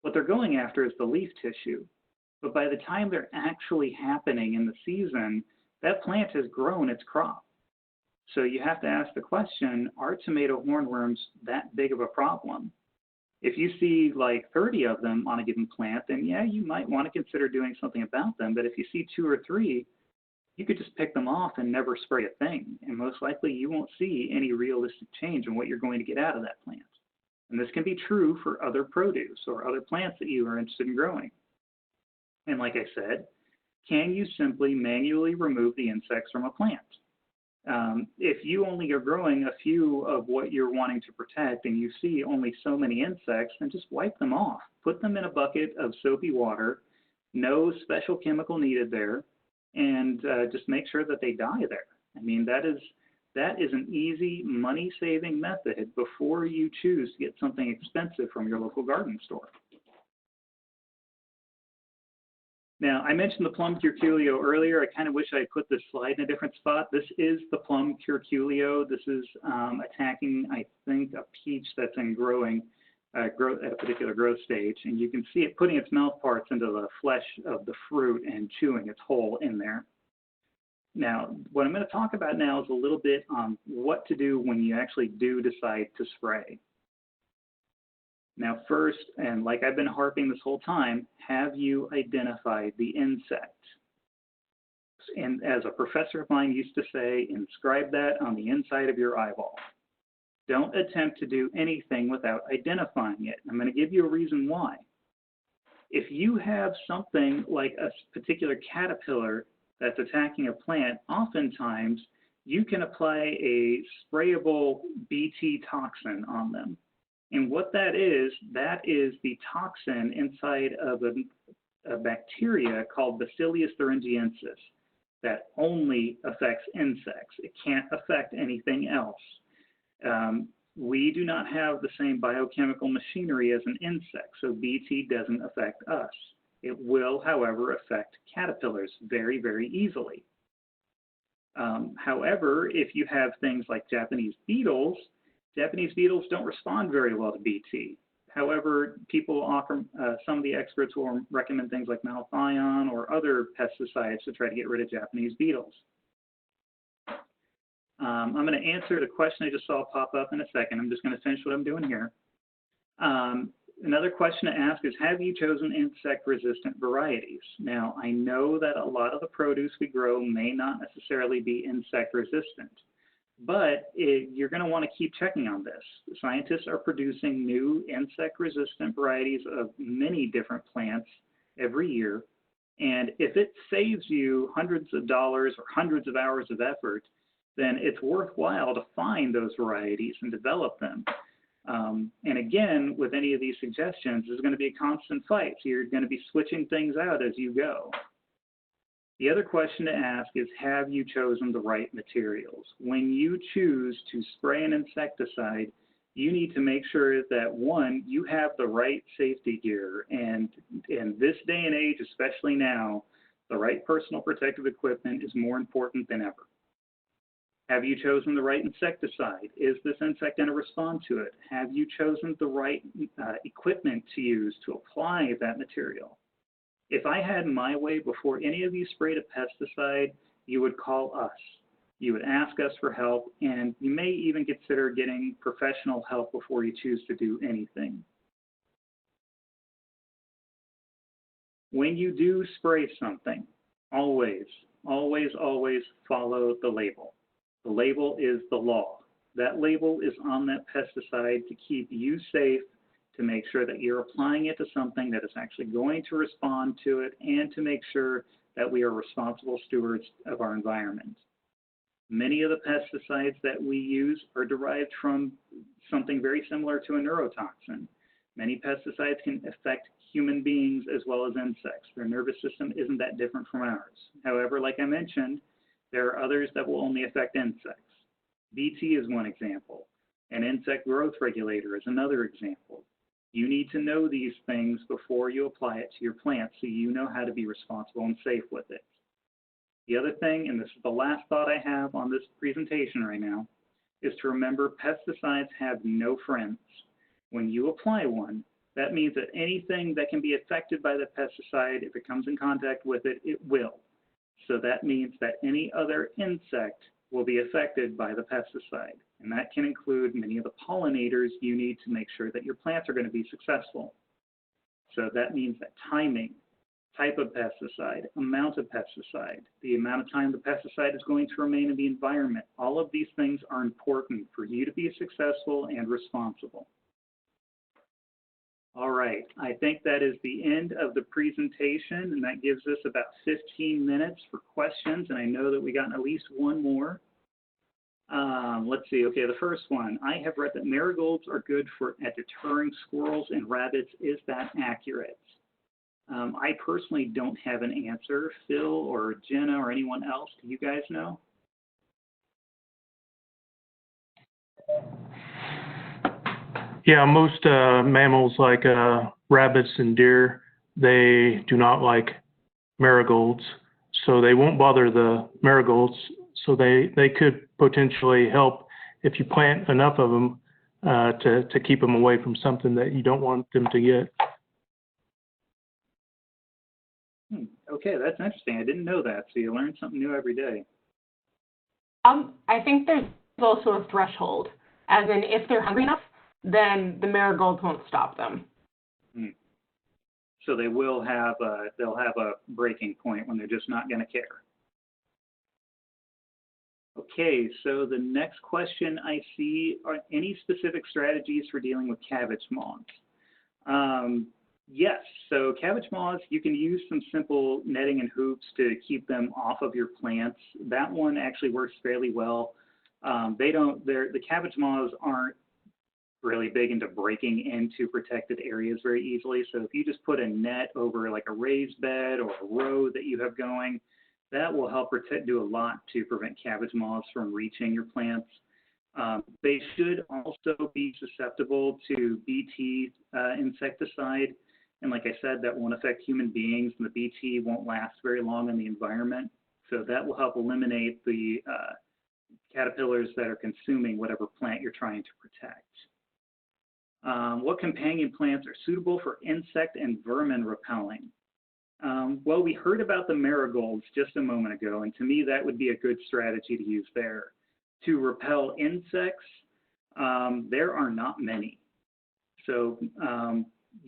What they're going after is the leaf tissue. But by the time they're actually happening in the season, that plant has grown its crop. So you have to ask the question, are tomato hornworms that big of a problem? If you see like 30 of them on a given plant, then yeah, you might want to consider doing something about them. But if you see 2 or 3, you could just pick them off and never spray a thing. And most likely you won't see any realistic change in what you're going to get out of that plant. And this can be true for other produce or other plants that you are interested in growing. And like I said, can you simply manually remove the insects from a plant? If you only are growing a few of what you're wanting to protect and you see only so many insects, then just wipe them off. Put them in a bucket of soapy water, no special chemical needed there, and just make sure that they die there. I mean, that is an easy money-saving method before you choose to get something expensive from your local garden store. Now, I mentioned the Plum Curculio earlier. I kind of wish I put this slide in a different spot. This is the Plum Curculio. This is attacking, I think, a peach that's in growing at a particular growth stage. And you can see it putting its mouth parts into the flesh of the fruit and chewing its whole in there. Now, what I'm going to talk about now is a little bit on what to do when you actually do decide to spray. Now first, and like I've been harping this whole time, have you identified the insect? And as a professor of mine used to say, inscribe that on the inside of your eyeball. Don't attempt to do anything without identifying it. I'm going to give you a reason why. If you have something like a particular caterpillar that's attacking a plant, oftentimes you can apply a sprayable Bt toxin on them. And what that is the toxin inside of a bacteria called Bacillus thuringiensis that only affects insects. It can't affect anything else. We do not have the same biochemical machinery as an insect, so Bt doesn't affect us. It will, however, affect caterpillars very, very easily. However, if you have things like Japanese beetles don't respond very well to Bt. However, people offer, some of the experts will recommend things like malathion or other pesticides to try to get rid of Japanese beetles. I'm going to answer the question I just saw pop up in a second. I'm just going to finish what I'm doing here. Another question to ask is, have you chosen insect-resistant varieties? Now, I know that a lot of the produce we grow may not necessarily be insect-resistant. But you're going to want to keep checking on this. Scientists are producing new insect-resistant varieties of many different plants every year. And if it saves you hundreds of dollars or hundreds of hours of effort, then it's worthwhile to find those varieties and develop them. And again, with any of these suggestions, there's going to be a constant fight. So you're going to be switching things out as you go. The other question to ask is, have you chosen the right materials? When you choose to spray an insecticide, You need to make sure that, one, you have the right safety gear. And in this day and age, especially now, the right personal protective equipment is more important than ever. Have you chosen the right insecticide? Is this insect going to respond to it? Have you chosen the right equipment to use to apply that material? If I had my way before any of you sprayed a pesticide, you would call us. You would ask us for help, and you may even consider getting professional help before you choose to do anything. When you do spray something, always, always, always follow the label. The label is the law. That label is on that pesticide to keep you safe, to make sure that you're applying it to something that is actually going to respond to it, and to make sure that we are responsible stewards of our environment. Many of the pesticides that we use are derived from something very similar to a neurotoxin. Many pesticides can affect human beings as well as insects. Their nervous system isn't that different from ours. However, like I mentioned, there are others that will only affect insects. BT is one example. An insect growth regulator is another example. You need to know these things before you apply it to your plants so you know how to be responsible and safe with it. The other thing, and this is the last thought I have on this presentation right now, is to remember pesticides have no friends. When you apply one, that means that anything that can be affected by the pesticide, if it comes in contact with it, it will. So that means that any other insect will be affected by the pesticide. And that can include many of the pollinators you need to make sure that your plants are going to be successful. So that means that timing, type of pesticide, amount of pesticide, the amount of time the pesticide is going to remain in the environment, all of these things are important for you to be successful and responsible. All right, I think that is the end of the presentation, and that gives us about 15 minutes for questions, and I know that we got at least one more. Let's see, okay, the first one. I have read that marigolds are good at deterring squirrels and rabbits. Is that accurate? I personally don't have an answer. Phil or Jenna or anyone else, do you guys know? Yeah, most mammals like rabbits and deer, they do not like marigolds, so they won't bother the marigolds. So they could potentially help if you plant enough of them to keep them away from something that you don't want them to get. Okay, that's interesting. I didn't know that. So you learn something new every day. I think there's also a threshold, as in if they're hungry enough, then the marigolds won't stop them. So they will have they'll have a breaking point when they're just not going to care. Okay, so the next question I see are any specific strategies for dealing with cabbage moths? Yes, so cabbage moths, you can use some simple netting and hoops to keep them off of your plants. That one actually works fairly well. The cabbage moths aren't really big into breaking into protected areas very easily. So if you just put a net over like a raised bed or a row that you have going, that will help do a lot to prevent cabbage moths from reaching your plants. They should also be susceptible to BT insecticide. And like I said, that won't affect human beings, and the BT won't last very long in the environment. So that will help eliminate the caterpillars that are consuming whatever plant you're trying to protect. What companion plants are suitable for insect and vermin repelling? Well, we heard about the marigolds just a moment ago, and to me that would be a good strategy to use there. To repel insects, there are not many. So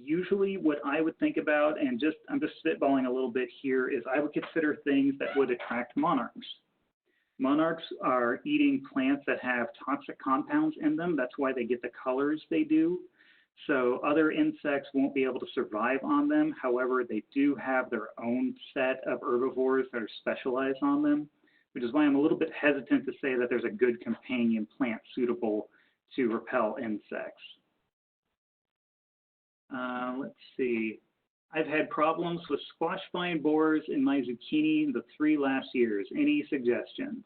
usually what I would think about, and I'm just spitballing a little bit here, is I would consider things that would attract monarchs. Monarchs are eating plants that have toxic compounds in them. That's why they get the colors they do. So other insects won't be able to survive on them. However, they do have their own set of herbivores that are specialized on them, which is why I'm a little bit hesitant to say that there's a good companion plant suitable to repel insects. Let's see. I've had problems with squash vine borers in my zucchini the 3 last years. Any suggestions?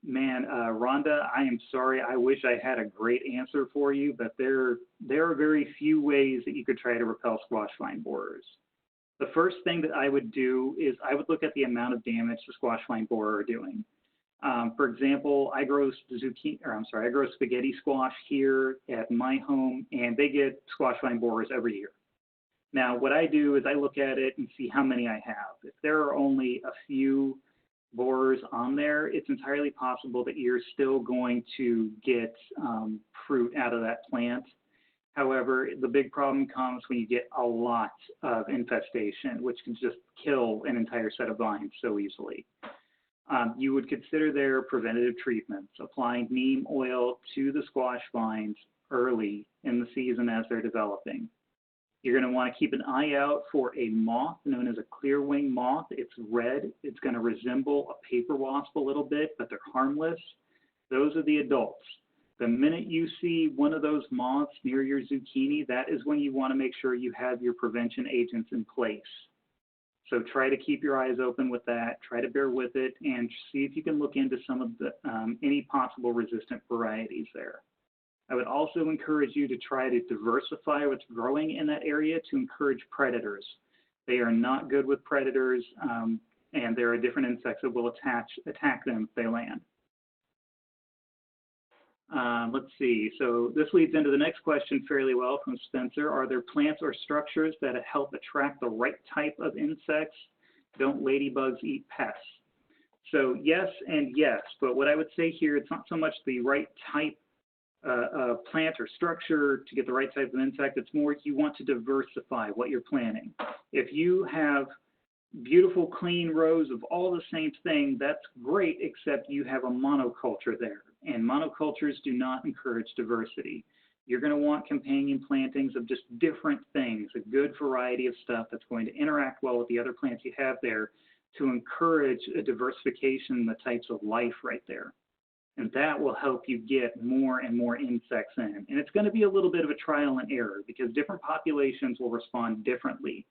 Man, Rhonda, I am sorry. I wish I had a great answer for you, but there are very few ways that you could try to repel squash vine borers. The first thing that I would do is I would look at the amount of damage the squash vine borer are doing. For example, I grow spaghetti squash here at my home, and they get squash vine borers every year. Now, what I do is I look at it and see how many I have. If there are only a few borers on there, it's entirely possible that you're still going to get fruit out of that plant. However, the big problem comes when you get a lot of infestation, which can just kill an entire set of vines so easily. You would consider their preventative treatments, applying neem oil to the squash vines early in the season as they're developing. You're going to want to keep an eye out for a moth known as a clearwing moth. It's red. It's going to resemble a paper wasp a little bit, but they're harmless. Those are the adults. The minute you see one of those moths near your zucchini, that is when you want to make sure you have your prevention agents in place. So try to keep your eyes open with that. Try to bear with it and see if you can look into some of the any possible resistant varieties there. I would also encourage you to try to diversify what's growing in that area to encourage predators. They are not good with predators, and there are different insects that will attack them if they land. Let's see, so this leads into the next question fairly well from Spencer. Are there plants or structures that help attract the right type of insects? Don't ladybugs eat pests? So yes and yes, but what I would say here, it's not so much the right type of plant or structure to get the right type of insect, it's more you want to diversify what you're planting. If you have beautiful clean rows of all the same thing, that's great, except you have a monoculture there. And monocultures do not encourage diversity. You're going to want companion plantings of just different things, a good variety of stuff that's going to interact well with the other plants you have there to encourage a diversification in the types of life right there. And that will help you get more and more insects in. And it's going to be a little bit of a trial and error because different populations will respond differently.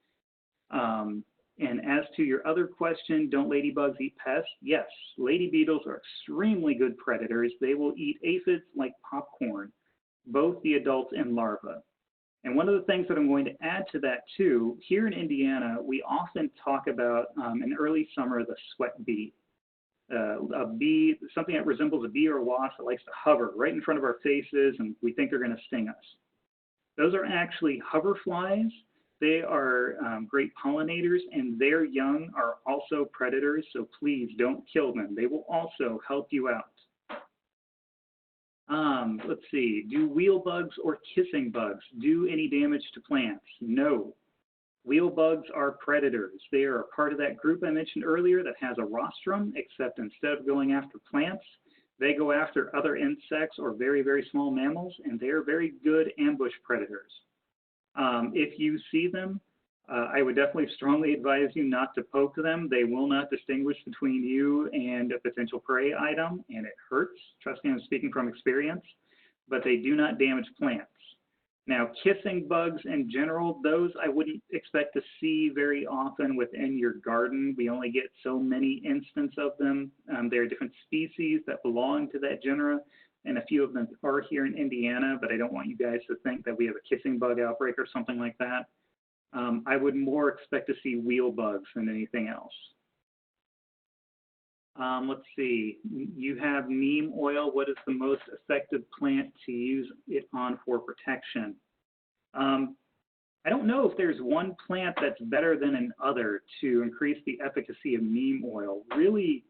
And as to your other question, don't ladybugs eat pests? Yes, lady beetles are extremely good predators. They will eat aphids like popcorn, both the adults and larvae. And one of the things that I'm going to add to that too, here in Indiana, we often talk about in early summer the sweat bee. A bee, something that resembles a bee or a wasp that likes to hover right in front of our faces and we think they're going to sting us. Those are actually hoverflies. They are great pollinators, and their young are also predators, so please don't kill them. They will also help you out. Let's see, do wheel bugs or kissing bugs do any damage to plants? No. Wheel bugs are predators. They are a part of that group I mentioned earlier that has a rostrum, except instead of going after plants, they go after other insects or very, very small mammals, and they are very good ambush predators. If you see them, I would definitely strongly advise you not to poke them. They will not distinguish between you and a potential prey item, and it hurts. Trust me, I'm speaking from experience, but they do not damage plants. Now, kissing bugs in general, those I wouldn't expect to see very often within your garden. We only get so many instances of them. There are different species that belong to that genera, and a few of them are here in Indiana, but I don't want you guys to think that we have a kissing bug outbreak or something like that. I would more expect to see wheel bugs than anything else. Let's see, you have neem oil. What is the most effective plant to use it on for protection? I don't know if there's one plant that's better than another to increase the efficacy of neem oil. Really,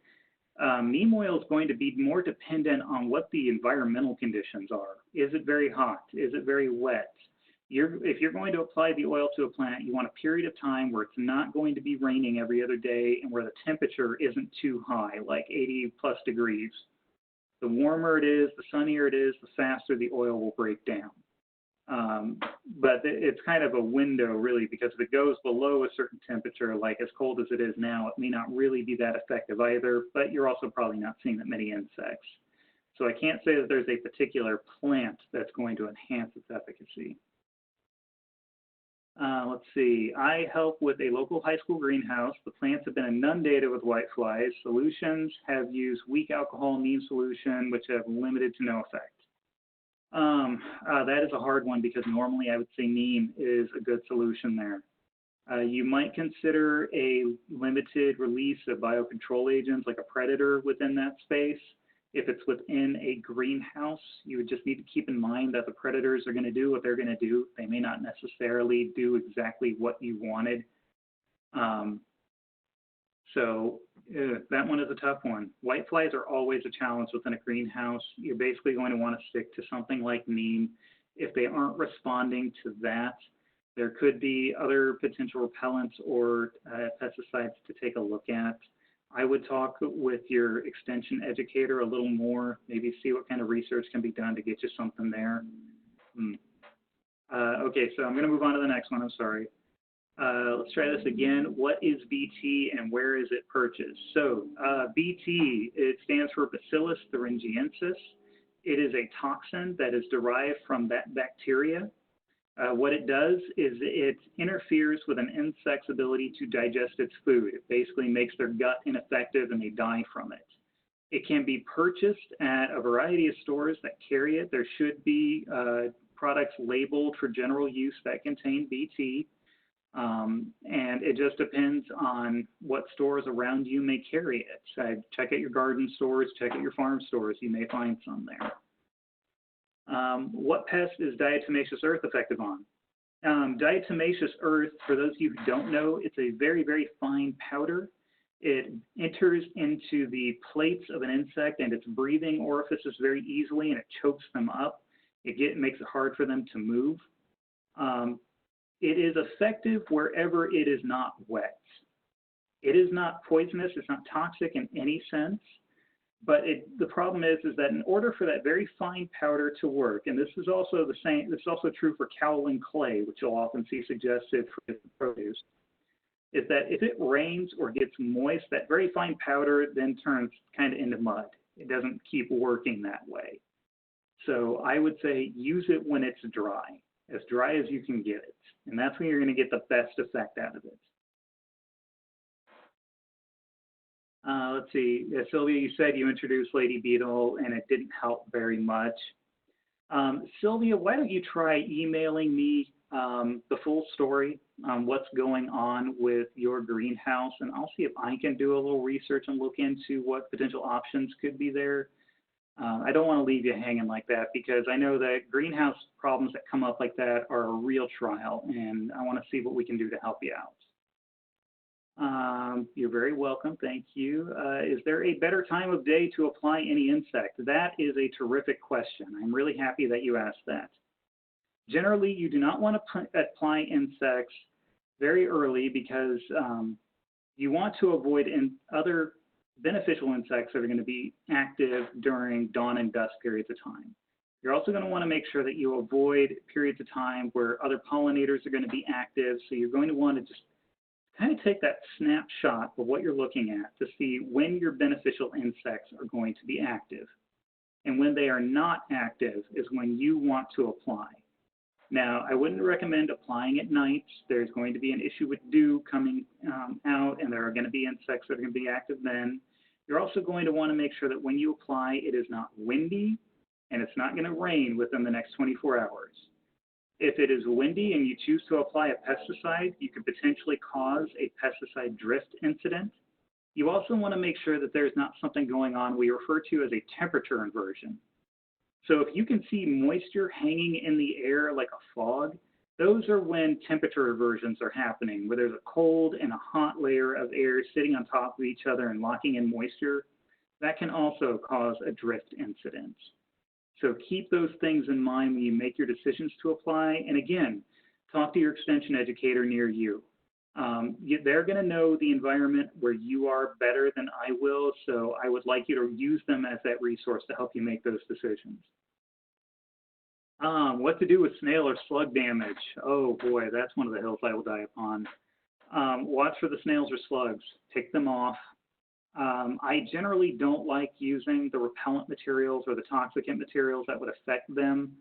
neem oil is going to be more dependent on what the environmental conditions are. Is it very hot? Is it very wet? If you're going to apply the oil to a plant, you want a period of time where it's not going to be raining every other day and where the temperature isn't too high, like 80 plus degrees. The warmer it is, the sunnier it is, the faster the oil will break down. But it's kind of a window, really, because if it goes below a certain temperature, like as cold as it is now, it may not really be that effective either, but you're also probably not seeing that many insects. So I can't say that there's a particular plant that's going to enhance its efficacy. Let's see. I help with a local high school greenhouse. The plants have been inundated with whiteflies. Solutions have used weak alcohol neem solution, which have limited to no effect. That is a hard one because normally I would say neem is a good solution there. You might consider a limited release of biocontrol agents like a predator within that space. If it's within a greenhouse, you would just need to keep in mind that the predators are going to do what they're going to do. They may not necessarily do exactly what you wanted. That one is a tough one. Whiteflies are always a challenge within a greenhouse. You're basically going to want to stick to something like neem. If they aren't responding to that, there could be other potential repellents or pesticides to take a look at. I would talk with your extension educator a little more, maybe see what kind of research can be done to get you something there. Okay, so I'm going to move on to the next one. I'm sorry. Let's try this again. What is BT and where is it purchased? So BT, it stands for Bacillus thuringiensis. It is a toxin that is derived from that bacteria. What it does is it interferes with an insect's ability to digest its food. It basically makes their gut ineffective and they die from it. It can be purchased at a variety of stores that carry it. There should be products labeled for general use that contain BT. And it just depends on what stores around you may carry it. Check out your garden stores, check out your farm stores. You may find some there. What pest is diatomaceous earth effective on? Diatomaceous earth, for those of you who don't know, it's a very, very fine powder. It enters into the plates of an insect and its breathing orifices very easily, and it chokes them up. It makes it hard for them to move. It is effective wherever it is not wet. It is not poisonous. It's not toxic in any sense. But the problem is that in order for that very fine powder to work, and this is also the same, this is also true for kaolin clay, which you'll often see suggested for produce, is that if it rains or gets moist, that very fine powder then turns kind of into mud. It doesn't keep working that way. So I would say use it when it's dry as you can get it. And that's when you're going to get the best effect out of it. Let's see, Sylvia, you said you introduced Lady Beetle and it didn't help very much. Sylvia, why don't you try emailing me the full story on what's going on with your greenhouse, and I'll see if I can do a little research and look into what potential options could be there. I don't want to leave you hanging like that because I know that greenhouse problems that come up like that are a real trial, and I want to see what we can do to help you out. You're very welcome, thank you. Is there a better time of day to apply any insect? That is a terrific question. I'm really happy that you asked that. Generally, you do not want to apply insects very early because you want to avoid other beneficial insects that are going to be active during dawn and dusk periods of time. You're also going to want to make sure that you avoid periods of time where other pollinators are going to be active, so you're going to want to just kind of take that snapshot of what you're looking at to see when your beneficial insects are going to be active. And when they are not active is when you want to apply. Now, I wouldn't recommend applying at night. There's going to be an issue with dew coming out, and there are going to be insects that are going to be active then. You're also going to want to make sure that when you apply, it is not windy, and it's not going to rain within the next 24 hours. If it is windy and you choose to apply a pesticide, you could potentially cause a pesticide drift incident. You also want to make sure that there's not something going on we refer to as a temperature inversion. So if you can see moisture hanging in the air like a fog, those are when temperature inversions are happening, where there's a cold and a hot layer of air sitting on top of each other and locking in moisture. That can also cause a drift incident. So keep those things in mind when you make your decisions to apply. And again, talk to your extension educator near you. They're going to know the environment where you are better than I will, so I would like you to use them as that resource to help you make those decisions. What to do with snail or slug damage? Oh boy, that's one of the hills I will die upon. Watch for the snails or slugs. Pick them off. I generally don't like using the repellent materials or the toxicant materials that would affect them.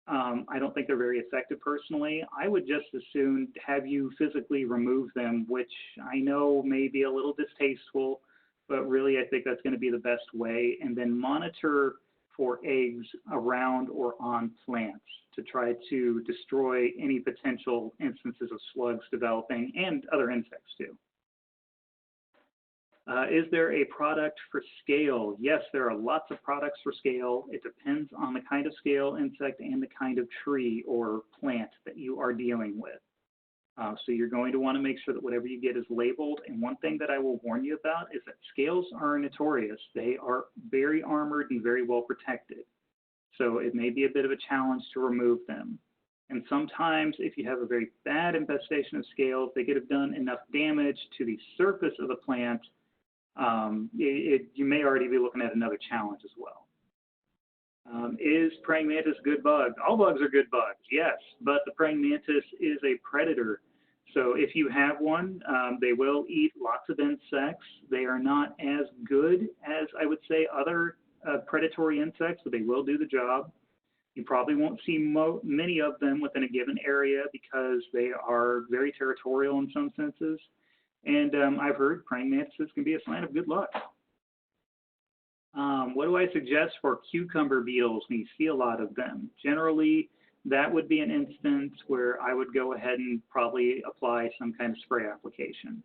I don't think they're very effective personally. I would just as soon have you physically remove them, which I know may be a little distasteful, but really I think that's going to be the best way. And then monitor for eggs around or on plants to try to destroy any potential instances of slugs developing and other insects too. Is there a product for scale? Yes, there are lots of products for scale. It depends on the kind of scale, insect, and the kind of tree or plant that you are dealing with. So you're going to want to make sure that whatever you get is labeled. And one thing that I will warn you about is that scales are notorious. They are very armored and very well protected. So it may be a bit of a challenge to remove them. And sometimes if you have a very bad infestation of scales, they could have done enough damage to the surface of the plant. You may already be looking at another challenge as well. Is praying mantis a good bug? All bugs are good bugs, yes, but the praying mantis is a predator. So if you have one, they will eat lots of insects. They are not as good as, I would say, other predatory insects, but they will do the job. You probably won't see many of them within a given area because they are very territorial in some senses. And I've heard praying mantises can be a sign of good luck. What do I suggest for cucumber beetles when you see a lot of them? Generally, that would be an instance where I would go ahead and probably apply some kind of spray application.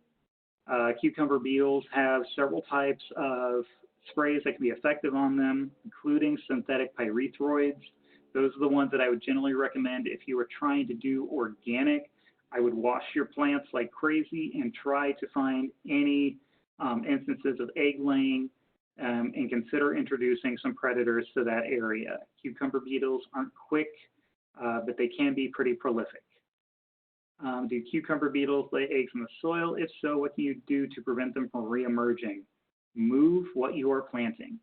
Cucumber beetles have several types of sprays that can be effective on them, including synthetic pyrethroids. Those are the ones that I would generally recommend if you were trying to do organic. I would wash your plants like crazy and try to find any instances of egg laying and consider introducing some predators to that area. Cucumber beetles aren't quick, but they can be pretty prolific. Do cucumber beetles lay eggs in the soil? If so, what can you do to prevent them from reemerging? Move what you are planting.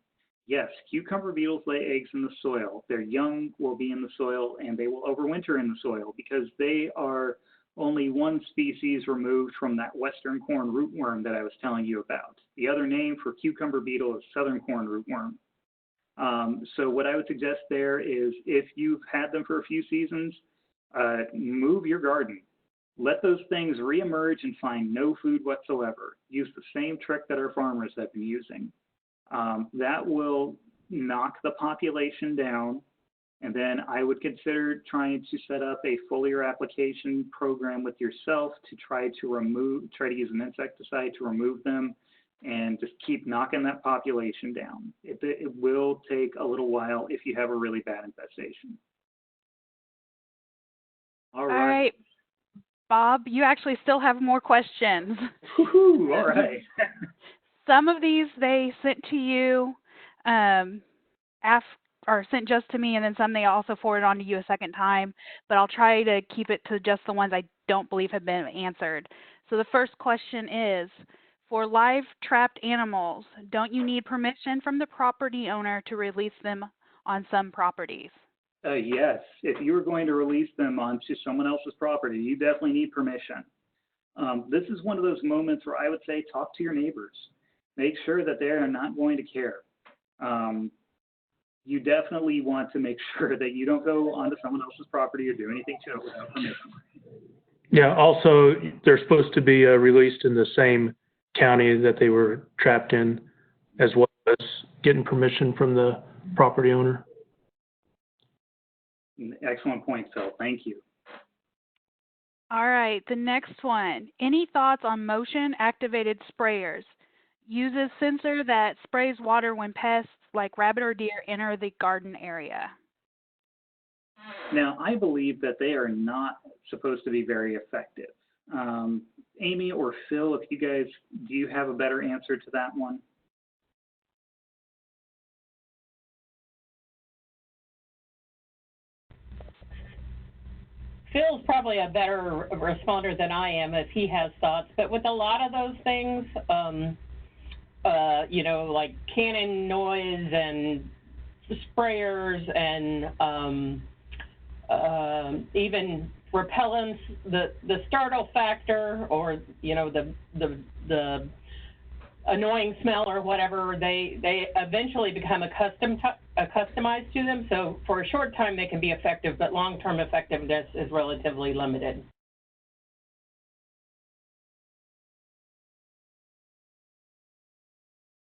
Yes, cucumber beetles lay eggs in the soil. Their young will be in the soil and they will overwinter in the soil because they are only one species removed from that western corn rootworm that I was telling you about. The other name for cucumber beetle is southern corn rootworm. So what I would suggest there is if you've had them for a few seasons, move your garden. Let those things reemerge and find no food whatsoever. Use the same trick that our farmers have been using. That will knock the population down. And then I would consider trying to set up a foliar application program with yourself to try to use an insecticide to remove them and just keep knocking that population down. It will take a little while if you have a really bad infestation. All right. Bob, you actually still have more questions. Woohoo, all right. Some of these they sent to you or sent just to me, and then some they also forwarded on to you a second time, but I'll try to keep it to just the ones I don't believe have been answered. So the first question is, for live trapped animals, don't you need permission from the property owner to release them on some properties? Yes, if you are going to release them onto someone else's property, you definitely need permission. This is one of those moments where I would say talk to your neighbors. Make sure that they are not going to care. You definitely want to make sure that you don't go onto someone else's property or do anything to it without permission. Yeah, also, they're supposed to be released in the same county that they were trapped in, as well as getting permission from the property owner. Excellent point, Phil. Thank you. All right, the next one. Any thoughts on motion-activated sprayers? Uses sensor that sprays water when pests like rabbit or deer enter the garden area. Now, I believe that they are not supposed to be very effective. Amy or Phil, if you guys, do you have a better answer to that one? Phil's probably a better responder than I am if he has thoughts, but with a lot of those things, you know, like cannon noise and sprayers and even repellents, the startle factor, or you know, the annoying smell or whatever, they eventually become customized to them. So for a short time they can be effective, but long-term effectiveness is relatively limited.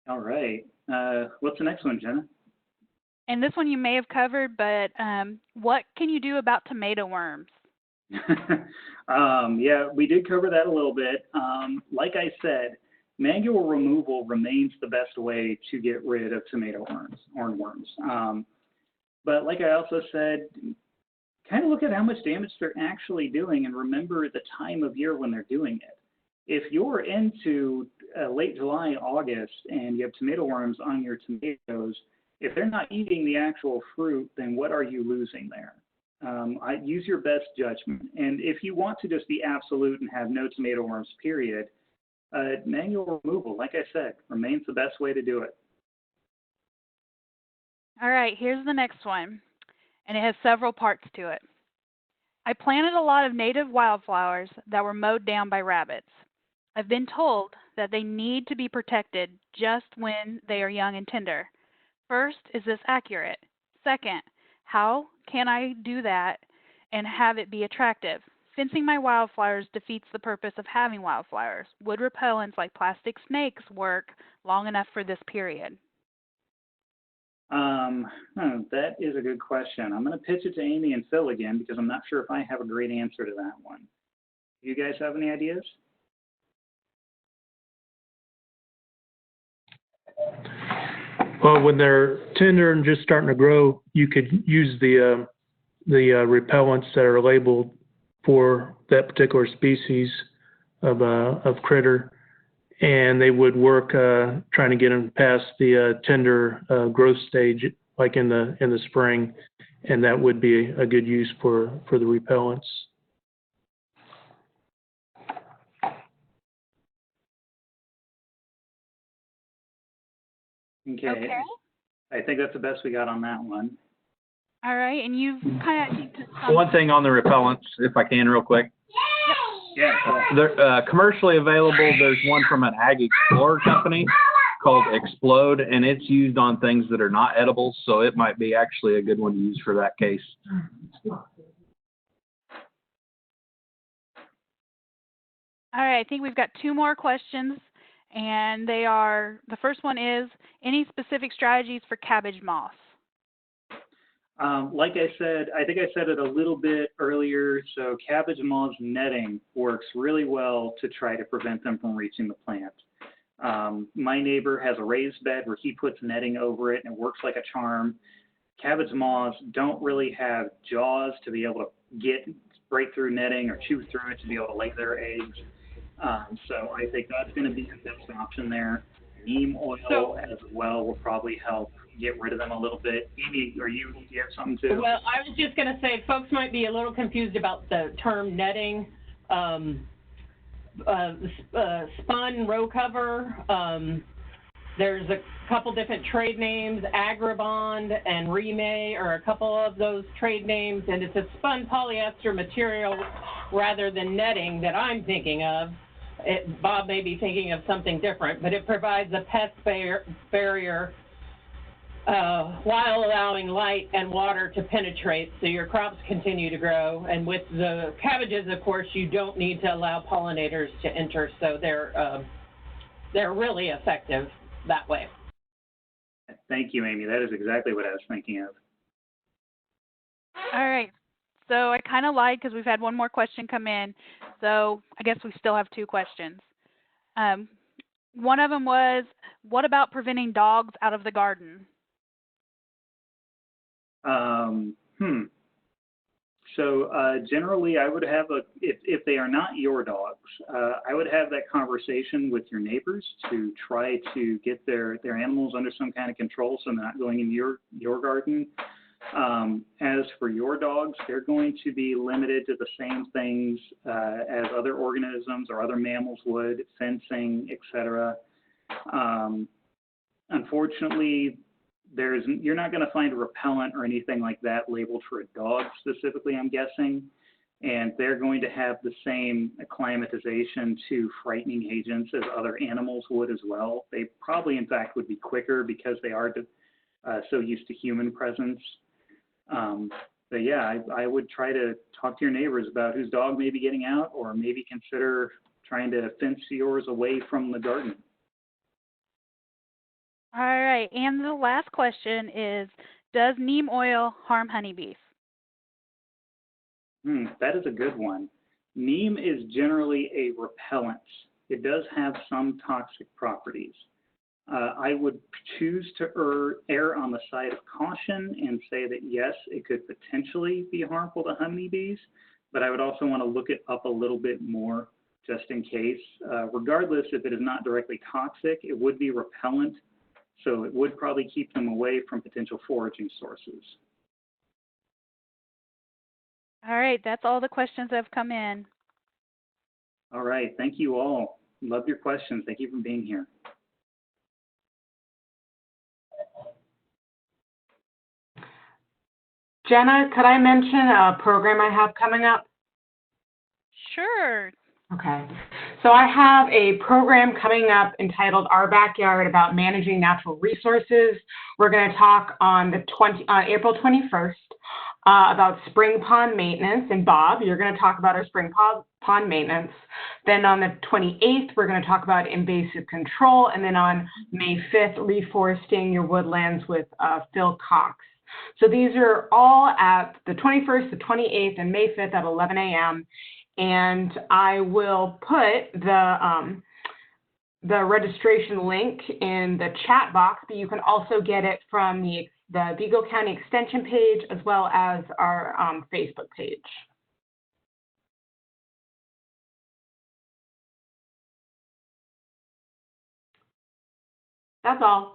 All right. What's the next one, Jenna? And this one you may have covered, but what can you do about tomato worms? Yeah, we did cover that a little bit. Like I said, manual removal remains the best way to get rid of tomato worms, hornworms. But like I also said, kind of look at how much damage they're actually doing and remember the time of year when they're doing it. If you're into late July, August, and you have tomato worms on your tomatoes, if they're not eating the actual fruit, then what are you losing there? I use your best judgment. And if you want to just be absolute and have no tomato worms, period, manual removal, like I said, remains the best way to do it. All right, here's the next one, and it has several parts to it. I planted a lot of native wildflowers that were mowed down by rabbits. I've been told that they need to be protected just when they are young and tender. First, is this accurate? Second, how can I do that and have it be attractive? Fencing my wildflowers defeats the purpose of having wildflowers. Would repellents like plastic snakes work long enough for this period? That is a good question. I'm going to pitch it to Amy and Phil again because I'm not sure if I have a great answer to that one. Do you guys have any ideas? Well, when they're tender and just starting to grow, you could use the repellents that are labeled for that particular species of critter, and they would work trying to get them past the tender growth stage, like in the spring, and that would be a good use for the repellents. Okay. I think that's the best we got on that one. All right, and you've kind of... One thing on the repellents, if I can real quick. Yeah. They're commercially available. There's one from an Ag Explorer company called Explode, and it's used on things that are not edibles, so it might be actually a good one to use for that case. All right, I think we've got two more questions, and they are, the first one is, any specific strategies for cabbage moths? Like I said, I think I said it a little bit earlier, so cabbage moths netting works really well to try to prevent them from reaching the plant. My neighbor has a raised bed where he puts netting over it and it works like a charm. Cabbage moths don't really have jaws to be able to break through netting or chew through it to be able to lay their eggs. So I think that's going to be the best option there. Neem oil as well will probably help get rid of them a little bit. Amy, do you have something too? Well, I was just going to say, folks might be a little confused about the term netting. Spun row cover. There's a couple different trade names. Agribond and Remay are a couple of those trade names, and it's a spun polyester material rather than netting that I'm thinking of. Bob may be thinking of something different, but it provides a pest barrier while allowing light and water to penetrate so your crops continue to grow. And with the cabbages, of course, you don't need to allow pollinators to enter, so they're really effective that way. Thank you, Amy. That is exactly what I was thinking of. All right. So I kind of lied because we've had one more question come in. So I guess we still have two questions. One of them was, what about preventing dogs out of the garden? So generally I would have if they are not your dogs, I would have that conversation with your neighbors to try to get their animals under some kind of control so they're not going in your garden. As for your dogs, they're going to be limited to the same things as other organisms or other mammals would, fencing, etc. Unfortunately, you're not going to find a repellent or anything like that labeled for a dog specifically, I'm guessing. and they're going to have the same acclimatization to frightening agents as other animals would as well. They probably, in fact, would be quicker because they are so used to human presence. But yeah, I would try to talk to your neighbors about whose dog may be getting out, or maybe consider trying to fence yours away from the garden. All right, and the last question is, does neem oil harm honeybees? That is a good one. Neem is generally a repellent. It does have some toxic properties. I would choose to err on the side of caution and say that yes, it could potentially be harmful to honeybees, but I would also want to look it up a little bit more just in case. Regardless, if it is not directly toxic, it would be repellent, so it would probably keep them away from potential foraging sources. All right, that's all the questions that have come in. All right, thank you all. Love your questions. Thank you for being here. Jenna, could I mention a program I have coming up? Sure. Okay. So I have a program coming up entitled Our Backyard about managing natural resources. We're going to talk on April 21st about spring pond maintenance. And Bob, you're going to talk about our spring pond maintenance. Then on the 28th, we're going to talk about invasive control. And then on May 5th, reforesting your woodlands with Phil Cox. So these are all at the 21st, the 28th, and May 5th at 11 a.m. And I will put the registration link in the chat box, but you can also get it from the Beagle County Extension page as well as our Facebook page. That's all.